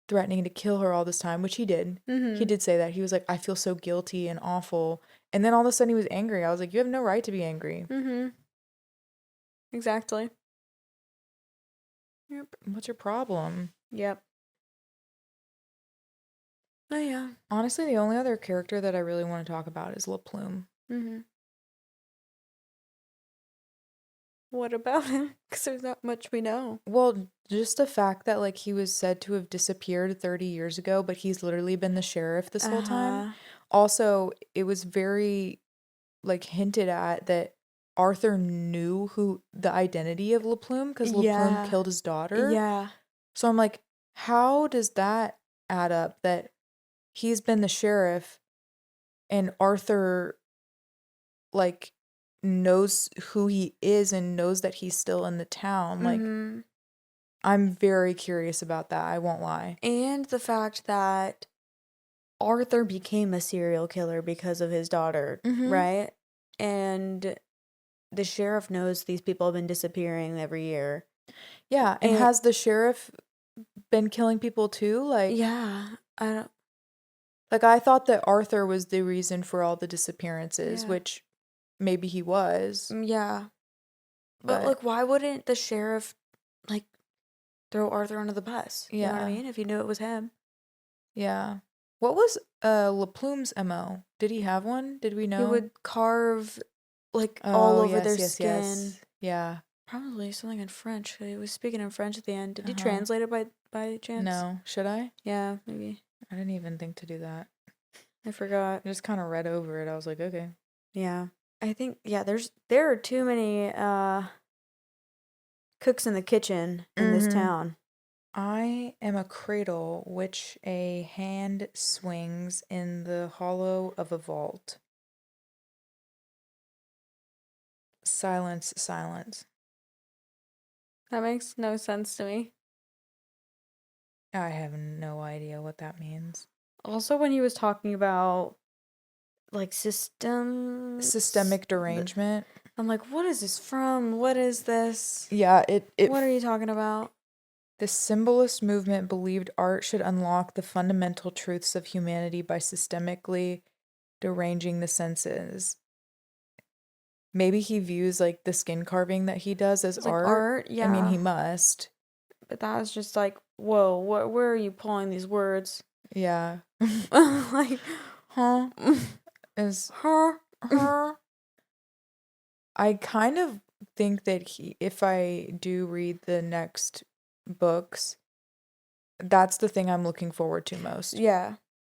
threatening to kill her all this time, which he did. He did say that. He was like, I feel so guilty and awful. And then all of a sudden he was angry. I was like, you have no right to be angry. Exactly. Yep. What's your problem? Yep. Oh, yeah. Honestly, the only other character that I really want to talk about is Plume. What about him? Because there's not much we know. Well, just the fact that, like, he was said to have disappeared 30 years ago, but he's literally been the sheriff this whole time. Also, it was very, like, hinted at that Arthur knew who the identity of Plume because Plume killed his daughter. Yeah. So I'm like, how does that add up that he's been the sheriff and Arthur, like, knows who he is and knows that he's still in the town? Like, I'm very curious about that. I won't lie. And the fact that Arthur became a serial killer because of his daughter, right? And the sheriff knows these people have been disappearing every year. Yeah, and has the sheriff been killing people too? Like, Yeah, I don't. like I thought that Arthur was the reason for all the disappearances, Yeah. which maybe he was, Yeah, but but like, why wouldn't the sheriff like throw Arthur under the bus? You know what I yeah, mean? If he knew it was him, yeah. What was LaPlume's MO? Did he have one? Did we he know? would carve like all Oh, over yes, their yes, skin. yes. Yeah. Probably something in French. He was speaking in French at the end. Did you Uh-huh. translate it by chance? No. Should I? Yeah, maybe. I didn't even think to do that. I forgot. I just kind of read over it. I was like, okay. Yeah. I think there are too many cooks in the kitchen in this Mhm. town. I am a cradle which a hand swings in the hollow of a vault. Silence, silence. That makes no sense to me. I have no idea what that means. Also, when he was talking about like systems, Systemic derangement. I'm like, what is this from? What is this? Yeah, What are you talking about? the symbolist movement believed art should unlock the fundamental truths of humanity by systemically deranging the senses. Maybe he views like the skin carving that he does as It's like art. art, yeah. I mean, he must. But that was just like, whoa, where are you pulling these words? Yeah. Like, Huh? Is huh? her? I kind of think that if I do read the next books, that's the thing I'm looking forward to most. Yeah.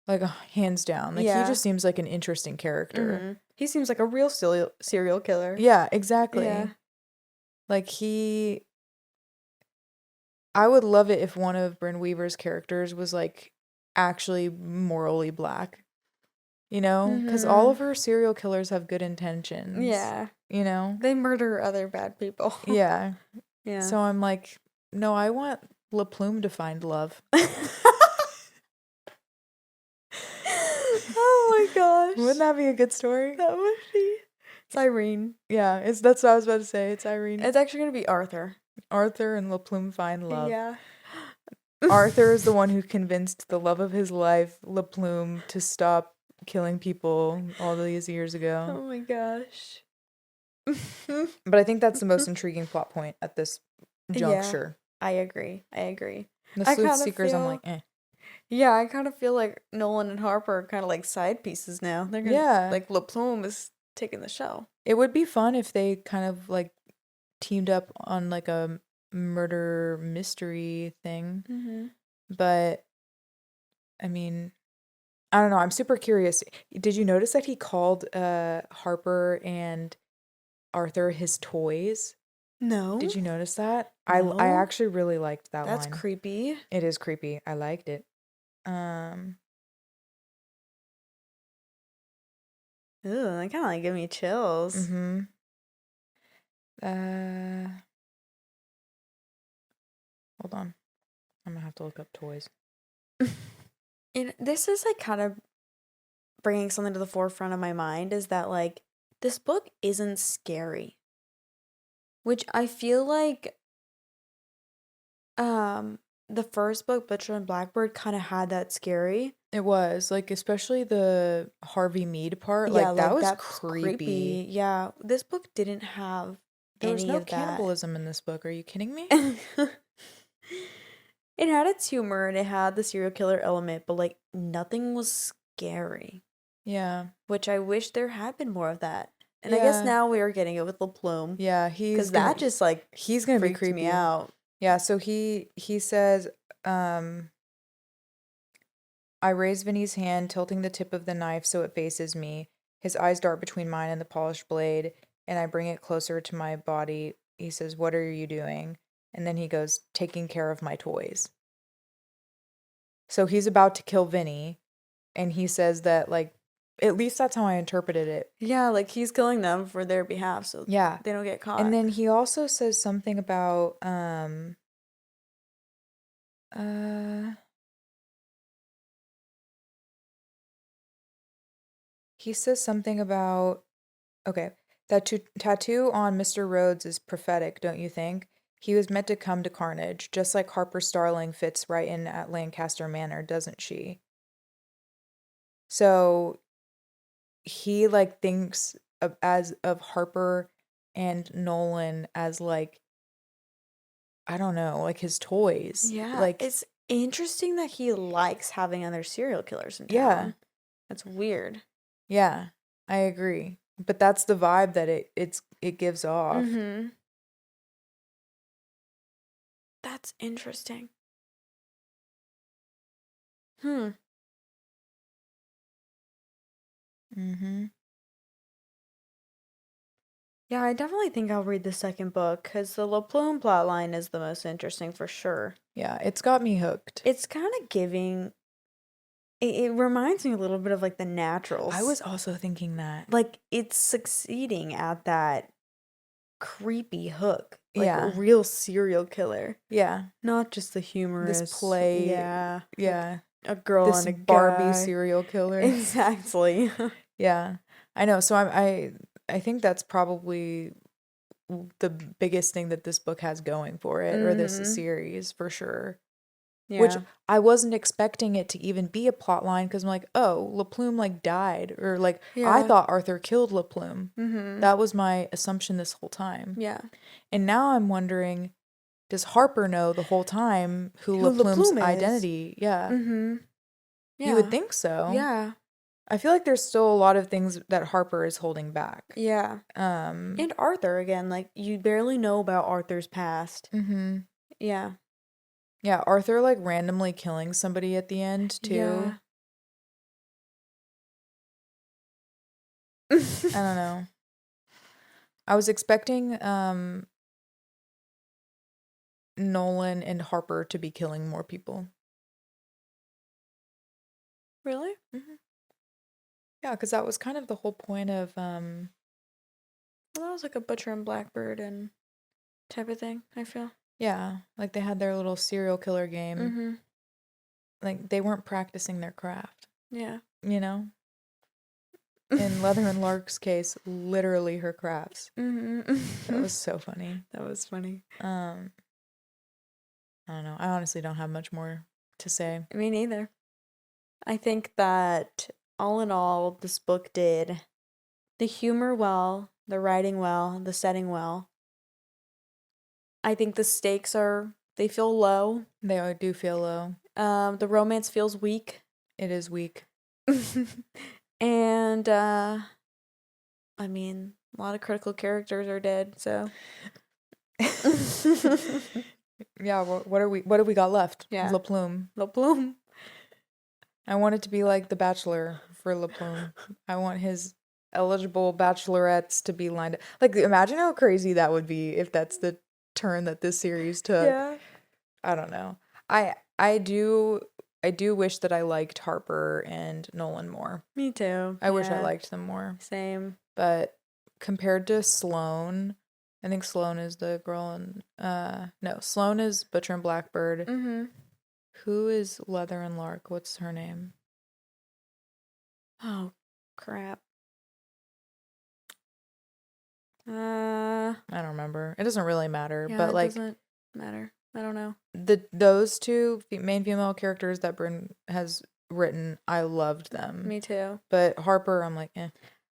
Like, hands down. Like, he Yeah. just seems like an interesting character. Mhm. He seems like a real serial killer. Yeah, exactly. Yeah. Like, I would love it if one of Brynne Weaver's characters was, like, actually morally black. You know? Because all of her serial killers have good intentions. Yeah. You know? They murder other bad people. Yeah. Yeah. So I'm like, no, I want Plume to find love. Oh my gosh. Wouldn't that be a good story? That would be. It's Irene. Yeah, that's what I was about to say. It's Irene. It's actually gonna be Arthur. Arthur and Plume find love. Yeah. Arthur is the one who convinced the love of his life, Plume, to stop killing people all these years ago. Oh my gosh. But I think that's the most intriguing plot point at this juncture. Yeah, I agree. The I kinda sleuthseekers, I'm feel- like, eh. Yeah, I kind of feel like Nolan and Harper are kind of like side pieces now. They're gonna, Yeah. like LaPlume is taking the show. It would be fun if they kind of like teamed up on like a murder mystery thing. Mm-hmm. But I mean, I don't know. I'm super curious. Did you notice that he called Harper and Arthur his toys? No. Did you notice that? No. I actually really liked that That's line. creepy. It is creepy. I liked it. Ooh, that kind of like give me chills. Mm-hmm. Hold on. I'm gonna have to look up toys. And this is like kind of bringing something to the forefront of my mind is that like this book isn't scary, which I feel like the first book, Butcher and Blackbird, kind of had that scary. It was like, especially the Harvey Mead part. Yeah, Like that was that's creepy. Yeah, this book didn't have There was any no of that. cannibalism in this book. Are you kidding me? It had its humor and it had the serial killer element, but like nothing was scary. Yeah. Which I wish there had been more of that. And I guess Yeah. now we are getting it with LaPlume. Yeah, Because that just like he's gonna be freaked creepy. me out. Yeah, so he says, I raise Vinny's hand, tilting the tip of the knife so it faces me. His eyes dart between mine and the polished blade, and I bring it closer to my body. He says, "What are you doing?" And then he goes, "Taking care of my toys." So he's about to kill Vinny, and he says that, like, at least that's how I interpreted it. Yeah, like he's killing them for their behalf so Yeah. they don't get caught. And then he also says something about, he says something about, okay, that tattoo on Mr. Rhodes is prophetic, don't you think? He was meant to come to Carnage, just like Harper Starling fits right in at Lancaster Manor, doesn't she? So he like thinks of Harper and Nolan as like, I don't know, like his toys. Yeah, Like, it's interesting that he likes having other serial killers in yeah, town. That's weird. yeah, I agree. But that's the vibe that it gives off. Mm-hmm. That's interesting. Hmm. Mm-hmm. Yeah, I definitely think I'll read the second book because the La Plume plotline is the most interesting for sure. Yeah, it's got me hooked. It's kind of giving. It reminds me a little bit of like the Naturals. I was also thinking that. Like it's succeeding at that creepy hook, like Yeah. a real serial killer, Yeah. not just the humorous This play. Yeah, Yeah. a girl This and a Barbie guy. serial killer. Exactly. Yeah. I know. So I think that's probably the biggest thing that this book has going for it, or this Mhm. series for sure. Yeah. Which I wasn't expecting it to even be a plot line, because I'm like, oh, La Plume like died, or like I Yeah. thought Arthur killed La Plume. Mhm. That was my assumption this whole time. Yeah. And now I'm wondering, does Harper know the whole time who Who La Plume's LaPlume is. identity? Yeah. Mhm. Yeah. You would think so. Yeah. I feel like there's still a lot of things that Harper is holding back. Yeah. And Arthur again, like you barely know about Arthur's past. Mm-hmm. Yeah. Yeah, Arthur like randomly killing somebody at the end too. Yeah. I don't know. I was expecting Nolan and Harper to be killing more people. Really? Mm-hmm. Yeah, because that was kind of the whole point of Well, that was like a butcher and blackbird and type of thing, I feel. yeah, like they had their little serial killer game. Mm-hmm. Like they weren't practicing their craft. Yeah. You know? In Leather and Lark's case, literally her crafts. Mm-hmm. That was so funny. That was funny. I don't know. I honestly don't have much more to say. Me neither. I think that all in all, this book did the humor well, the writing well, the setting well. I think the stakes they feel low. They do feel low. The romance feels weak. It is weak. And I mean, a lot of critical characters are dead, so Yeah, what have we got left? Yeah. La Plume. La Plume. I want it to be like The Bachelor for La Plume. I want his eligible bachelorettes to be lined up. Like, imagine how crazy that would be if that's the turn that this series took. Yeah. I don't know. I do wish that I liked Harper and Nolan more. Me too. I wish I Yeah. liked them more. Same. But compared to Sloane, I think Sloane is the girl in no, Sloane is Butcher and Blackbird. Mm-hmm. Who is Leather and Lark? What's her name? Oh, crap. I don't remember. It doesn't really matter. Yeah, but it like doesn't matter. I don't know. those two main female characters that Brynne has written, I loved them. Me too. But Harper, I'm like, eh.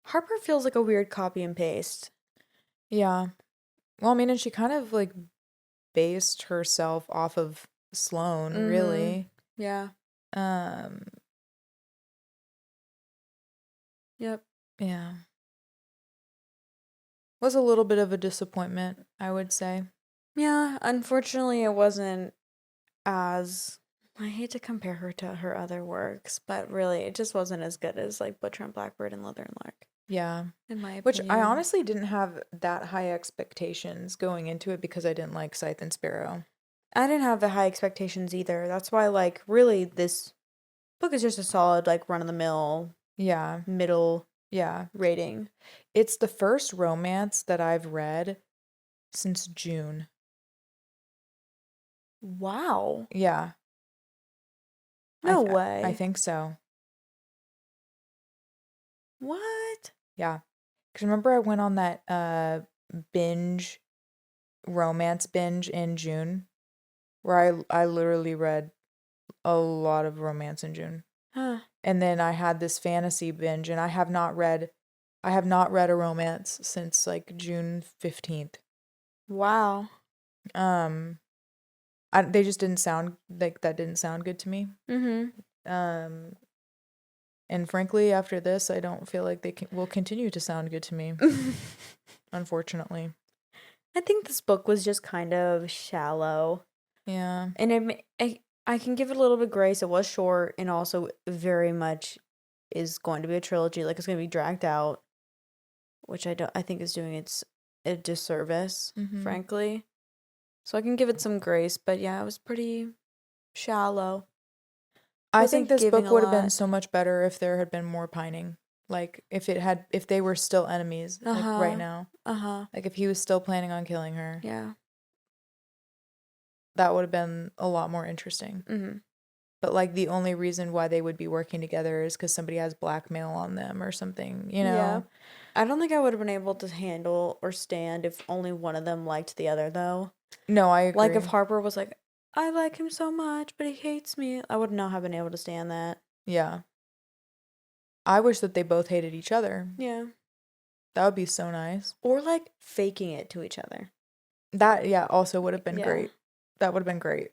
Harper feels like a weird copy and paste. Yeah. Well, I mean, and she kind of like based herself off of Sloane, really. Yeah. Yep. Yeah. Was a little bit of a disappointment, I would say. Yeah, unfortunately it wasn't as I hate to compare her to her other works, but really it just wasn't as good as like Butcher and Blackbird and Leather and Lark. Yeah. In my opinion. Which I honestly didn't have that high expectations going into it because I didn't like Scythe and Sparrow. I didn't have the high expectations either. That's why like really this book is just a solid like run of the mill middle rating. It's the first romance that I've read since June. Wow. Yeah. No way. I think so. What? Yeah. Because remember I went on that binge romance binge in June where I literally read a lot of romance in June. Huh. And then I had this fantasy binge, and I have not read a romance since like June 15th. Wow. They just didn't sound like that didn't sound good to me. Mm-hmm. And frankly, after this, I don't feel like they will continue to sound good to me. Unfortunately. I think this book was just kind of shallow. Yeah. And I can give it a little bit of grace. It was short, and also very much is going to be a trilogy. Like, it's going to be dragged out, which I think is doing a disservice, frankly. So I can give it some grace, but yeah, it was pretty shallow. I think this book would have been so much better if there had been more pining. Like, if they were still enemies, like, right now. Like, if he was still planning on killing her. Yeah. That would have been a lot more interesting. But, like, the only reason why they would be working together is because somebody has blackmail on them or something, you know? Yeah. I don't think I would have been able to handle or stand if only one of them liked the other, though. No, I agree. Like, if Harper was like, I like him so much, but he hates me, I would not have been able to stand that. Yeah. I wish that they both hated each other. Yeah. That would be so nice. Or, like, faking it to each other. That, yeah, also would have been great. That would have been great.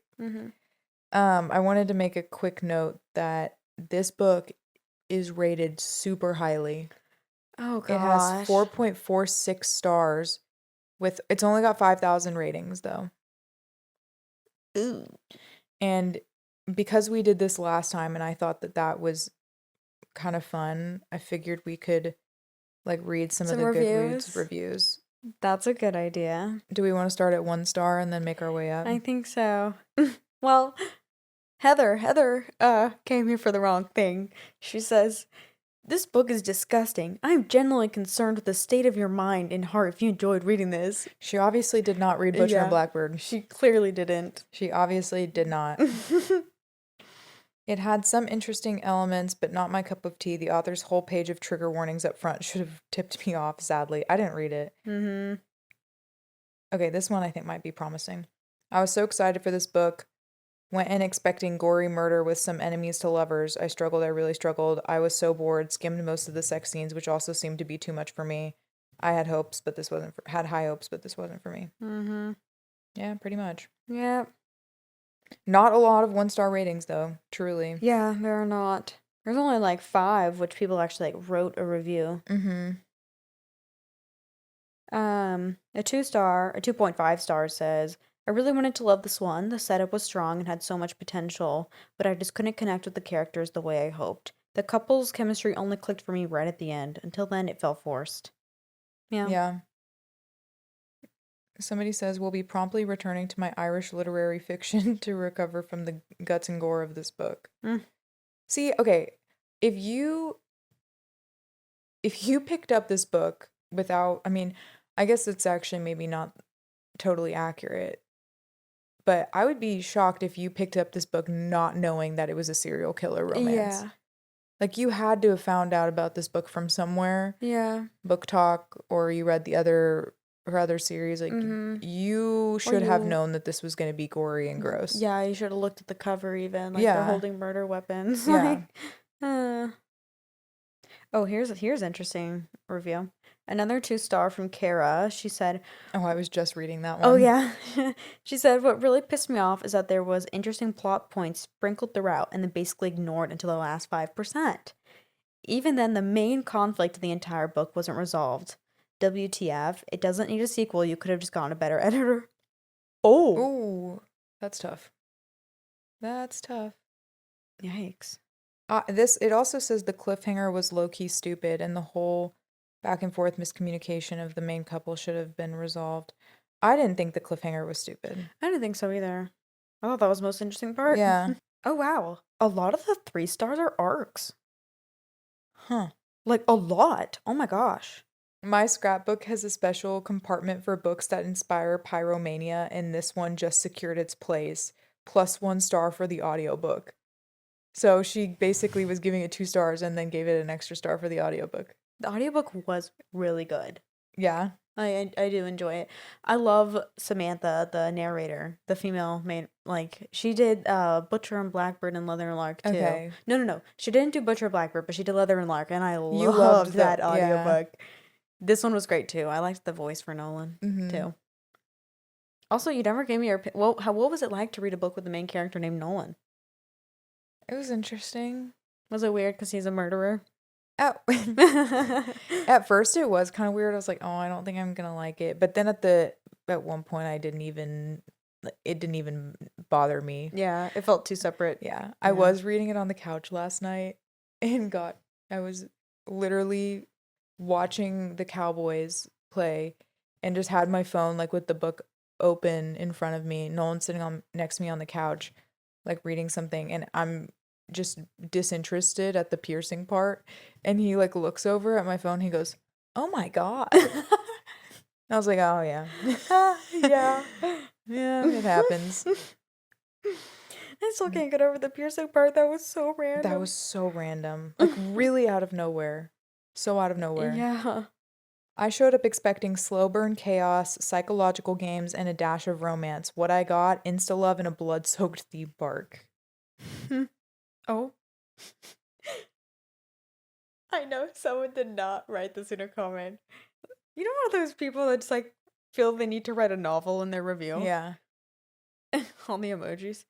I wanted to make a quick note that this book is rated super highly. Oh, gosh. It has 4.46 stars. It's only got 5,000 ratings, though. Ooh. And because we did this last time and I thought that was kind of fun, I figured we could, like, read some of the Goodreads reviews. That's a good idea. Do we want to start at 1 star and then make our way up? I think so. Well, Heather came here for the wrong thing. She says, this book is disgusting. I am genuinely concerned with the state of your mind and heart if you enjoyed reading this. She obviously did not read Butcher and Blackbird. She clearly didn't. She obviously did not. It had some interesting elements, but not my cup of tea. The author's whole page of trigger warnings up front should have tipped me off, sadly. I didn't read it. Okay, this one I think might be promising. I was so excited for this book. Went in expecting gory murder with some enemies to lovers. I really struggled. I was so bored, skimmed most of the sex scenes, which also seemed to be too much for me. I had hopes, but this wasn't had high hopes, but this wasn't for me. Yeah, pretty much. Yeah. Not a lot of 1-star ratings, though, truly. Yeah, there are not. There's only like 5, which people actually like wrote a review. A 2.5 stars says, I really wanted to love this one. The setup was strong and had so much potential, but I just couldn't connect with the characters the way I hoped. The couple's chemistry only clicked for me right at the end. Until then, it felt forced. Yeah. Somebody says, we'll be promptly returning to my Irish literary fiction to recover from the guts and gore of this book. See, okay, if you picked up this book without, I mean, I guess it's actually maybe not totally accurate, but I would be shocked if you picked up this book not knowing that it was a serial killer romance. Yeah. Like, you had to have found out about this book from somewhere. Yeah. Book Talk, or you read her other series. Like, you should have known that this was going to be gory and gross. Yeah, you should have looked at the cover even. Like, they're holding murder weapons. Yeah. Oh, here's interesting review. Another 2-star from Kara. She said, oh, I was just reading that one. Oh, yeah. She said, what really pissed me off is that there was interesting plot points sprinkled throughout and then basically ignored until the last 5%. Even then, the main conflict of the entire book wasn't resolved. WTF, it doesn't need a sequel. You could have just gotten a better editor. Oh. Ooh, that's tough. That's tough. Yikes. It also says the cliffhanger was low-key stupid and the whole back and forth miscommunication of the main couple should have been resolved. I didn't think the cliffhanger was stupid. I didn't think so either. I thought that was the most interesting part. Yeah. Oh, wow. A lot of the 3 stars are arcs. Huh. Like, a lot. Oh, my gosh. My scrapbook has a special compartment for books that inspire pyromania, and this one just secured its place, plus 1 star for the audiobook. So she basically was giving it 2 stars and then gave it an extra star for the audiobook. The audiobook was really good. Yeah. I do enjoy it. I love Samantha, the narrator, the female main. Like, she did Butcher and Blackbird and Leather and Lark too. Okay. No. She didn't do Butcher and Blackbird, but she did Leather and Lark, and I You loved loved that yeah. audiobook. This one was great too. I liked the voice for Nolan too. Also, you never gave me your what was it like to read a book with a main character named Nolan? It was interesting. Was it weird because he's a murderer? At first it was kind of weird. I was like, oh, I don't think I'm gonna like it. But then at one point it didn't even bother me. Yeah, it felt too separate. Yeah. I was reading it on the couch last night and I was literally watching the Cowboys play and just had my phone like with the book open in front of me. Nolan's sitting next to me on the couch, like reading something, and I'm just disinterested at the piercing part, and he like looks over at my phone, he goes, oh my god. I was like, oh yeah. Yeah, it happens. I still can't get over the piercing part. That was so random. Like really out of nowhere. So out of nowhere. Yeah. I showed up expecting slow burn chaos, psychological games, and a dash of romance. What I got, insta love and a blood-soaked theme bark. Oh. I know someone did not write this in a comment. You know, one of those people that just like feel they need to write a novel in their review? Yeah. All the emojis.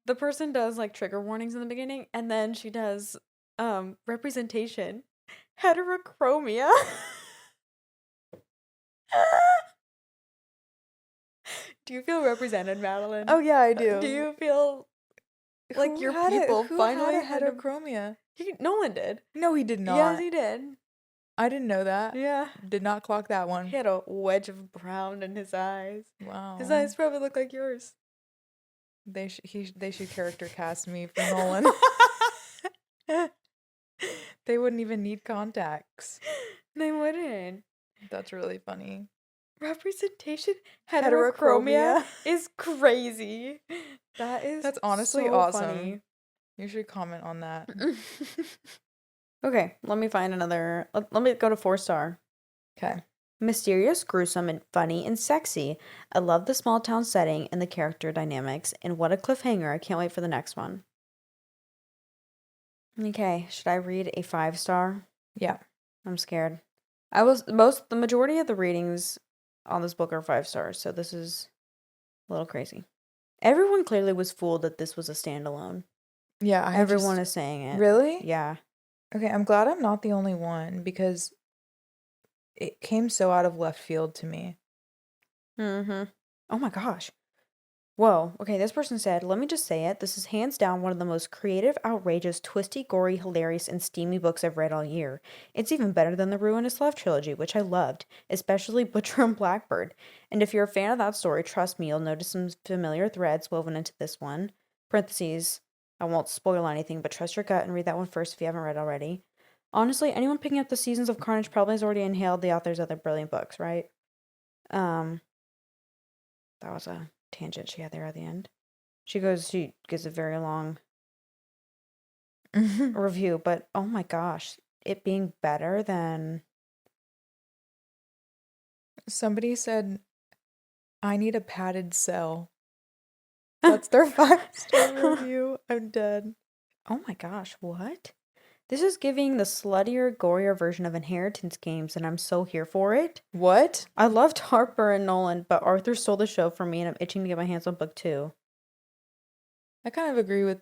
The person does like trigger warnings in the beginning, and then she does representation. Heterochromia. Do you feel represented, Madeline? Oh yeah, I do. Do you feel like your people finally had heterochromia? Nolan did. No, he did not. Yes, he did. I didn't know that. Yeah. Did not clock that one. He had a wedge of brown in his eyes. Wow. His eyes probably look like yours. They should character cast me for Nolan. They wouldn't even need contacts. They wouldn't. That's really funny. Representation heterochromia is crazy. That's honestly so awesome. Funny. You should comment on that. Okay, let me find another. Let me go to 4-star. Okay. Mysterious, gruesome, and funny and sexy. I love the small town setting and the character dynamics. And what a cliffhanger. I can't wait for the next one. Okay, should I read a 5-star? Yeah. I'm scared. The majority of the readings on this book are 5 stars, so this is a little crazy. Everyone clearly was fooled that this was a standalone. Yeah, everyone is saying it. Really? Yeah. Okay, I'm glad I'm not the only one because it came so out of left field to me. Mm-hmm. Oh my gosh. Whoa. Okay, this person said, let me just say it. This is hands down one of the most creative, outrageous, twisty, gory, hilarious, and steamy books I've read all year. It's even better than the Ruinous Love trilogy, which I loved, especially Butcher and Blackbird. And if you're a fan of that story, trust me, you'll notice some familiar threads woven into this one. Parentheses, I won't spoil anything, but trust your gut and read that one first if you haven't read already. Honestly, anyone picking up the Seasons of Carnage probably has already inhaled the author's other brilliant books, right? That was a tangent she had there at the end. She gives a very long review, but oh my gosh, it being better than... Somebody said, I need a padded cell. That's their 5-star review. I'm dead. Oh my gosh, what? This is giving the sluttier, gorier version of Inheritance Games, and I'm so here for it. What? I loved Harper and Nolan, but Arthur stole the show from me, and I'm itching to get my hands on book 2. I kind of agree with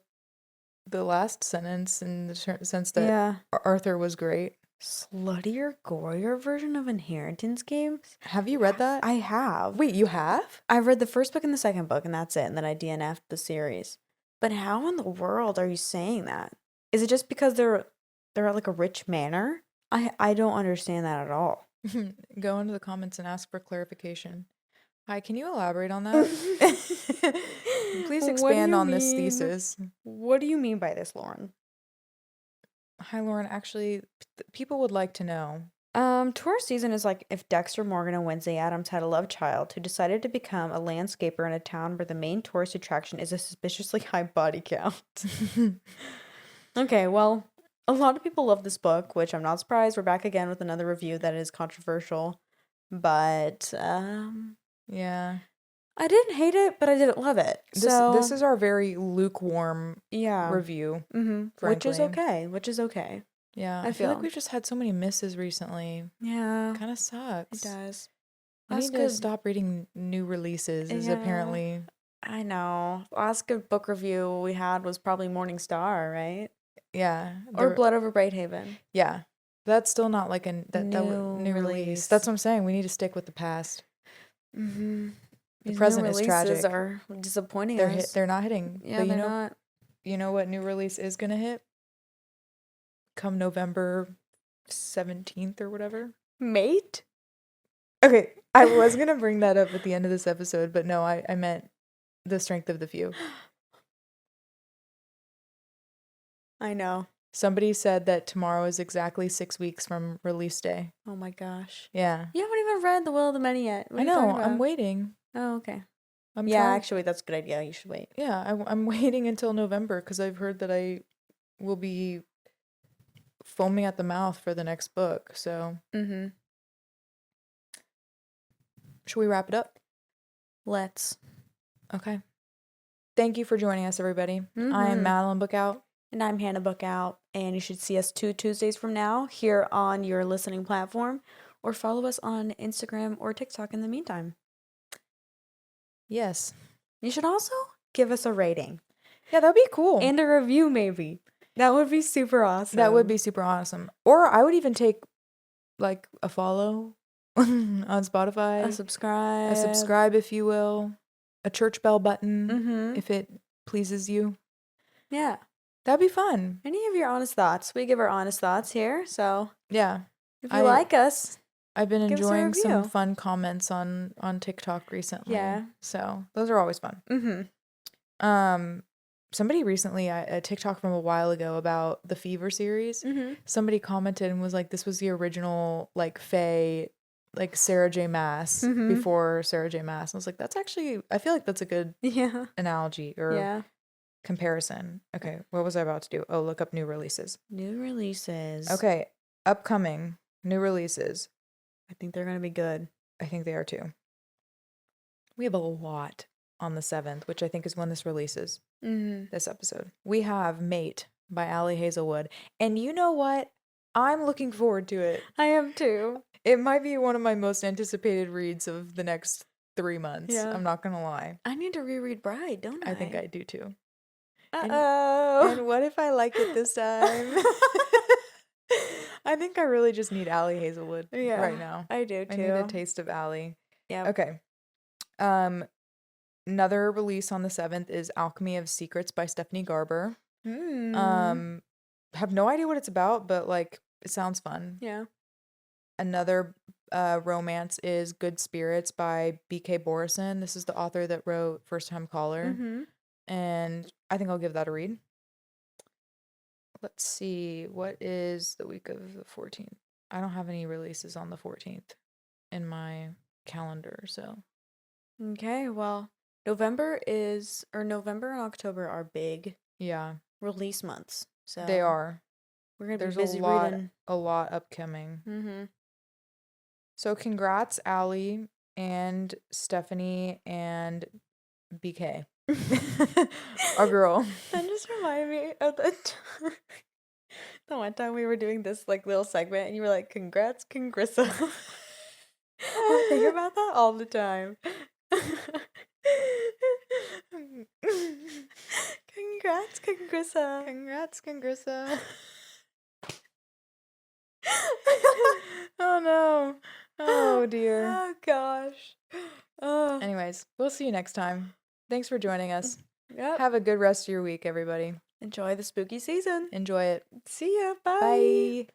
the last sentence in the sense that Arthur was great. Sluttier, gorier version of Inheritance Games? Have you read that? I have. Wait, you have? I read the first book and the second book, and that's it, and then I DNF'd the series. But how in the world are you saying that? Is it just because they're at like a rich manor? I don't understand that at all. Go into the comments and ask for clarification. Hi, can you elaborate on that? Please expand on this thesis. What do you mean by this, Lauren? Hi, Lauren. Actually, people would like to know. Tour season is like if Dexter Morgan and Wednesday Addams had a love child who decided to become a landscaper in a town where the main tourist attraction is a suspiciously high body count. Okay, well, a lot of people love this book, which I'm not surprised. We're back again with another review that is controversial. but Yeah. I didn't hate it, but I didn't love it. This is our very lukewarm yeah, review. which is frankly. okay. Yeah, I I feel like feel. we've just had so many misses recently. Yeah, Kind of sucks. it does. I need to stop reading new releases. Is apparently. I know. Last good book review we had was probably Morning Star, right? Yeah. Or Blood Over Brighthaven. Yeah. That's still not like a new release. That's what I'm saying. We need to stick with the past. Mm-hmm. The These present new is releases tragic. are disappointing They're us. they're not hitting. Yeah, but they're not. You know what new release is gonna hit? Come November 17th or whatever. Mate? Okay, I was gonna bring that up at the end of this episode, but no, I meant The Strength of the Few. I know. Somebody said that tomorrow is exactly 6 weeks from release day. Oh my gosh. Yeah. You haven't even read The Will of the Many yet. What I are you talking know. about? I'm waiting. Oh, okay. trying. Actually, that's a good idea. You should wait. Yeah, I'm waiting until November because I've heard that I will be foaming at the mouth for the next book. So, should we wrap it up? Let's. Okay. Thank you for joining us, everybody. I'm Madeline Bookout. And I'm Hannah Bookout. And you should see us 2 Tuesdays from now here on your listening platform, or follow us on Instagram or TikTok in the meantime. Yes. You should also give us a rating. Yeah, that'd be cool. And a review, maybe. That would be super awesome. That would be super awesome. Or I would even take, like, a follow on Spotify. A subscribe. A subscribe, if you will. A church bell button, if it pleases you. Yeah. That'd be fun. Any of your honest thoughts. We give our honest thoughts here, so. Yeah. If you like us. I've been enjoying some fun comments on TikTok recently. Yeah. So those are always fun. Somebody recently, a TikTok from a while ago about the Fever series. Somebody commented and was like, "This was the original like Faye, like Sarah J. Maas before Sarah J. Maas." I was like, "That's actually, I feel like that's a good analogy or comparison." Okay, what was I about to do? Oh, look up new releases. New releases. Okay, upcoming new releases. I think they're going to be good. I think they are too. We have a lot on the 7th, which I think is when this releases, this episode. We have Mate by Allie Hazelwood. And you know what? I'm looking forward to it. I am too. It might be one of my most anticipated reads of the next 3 months. Yeah. I'm not going to lie. I need to reread Bride, don't I? I think I do too. Uh-oh. And what if I like it this time? I think I really just need Allie Hazelwood right now. I do too. I need a taste of Allie. Yeah. Okay. Another release on the 7th is Alchemy of Secrets by Stephanie Garber. Have no idea what it's about, but like it sounds fun. Yeah. Another romance is Good Spirits by B.K. Borison. This is the author that wrote First Time Caller. And I think I'll give that a read. Let's see. What is the week of the 14th? I don't have any releases on the 14th in my calendar, so. Okay, well, November and October are big release months. So they are. We're going to be busy reading. A lot upcoming. So congrats, Allie and Stephanie and BK. Our girl. That just reminded me of the one time we were doing this like little segment and you were like, "Congrats, Congrissa." I think about that all the time. Congrats, Congrissa. Congrats, Congrissa. Oh no. Oh dear. Oh gosh. Anyways, we'll see you next time. Thanks for joining us. Yep. Have a good rest of your week, everybody. Enjoy the spooky season. Enjoy it. See ya. Bye. Bye.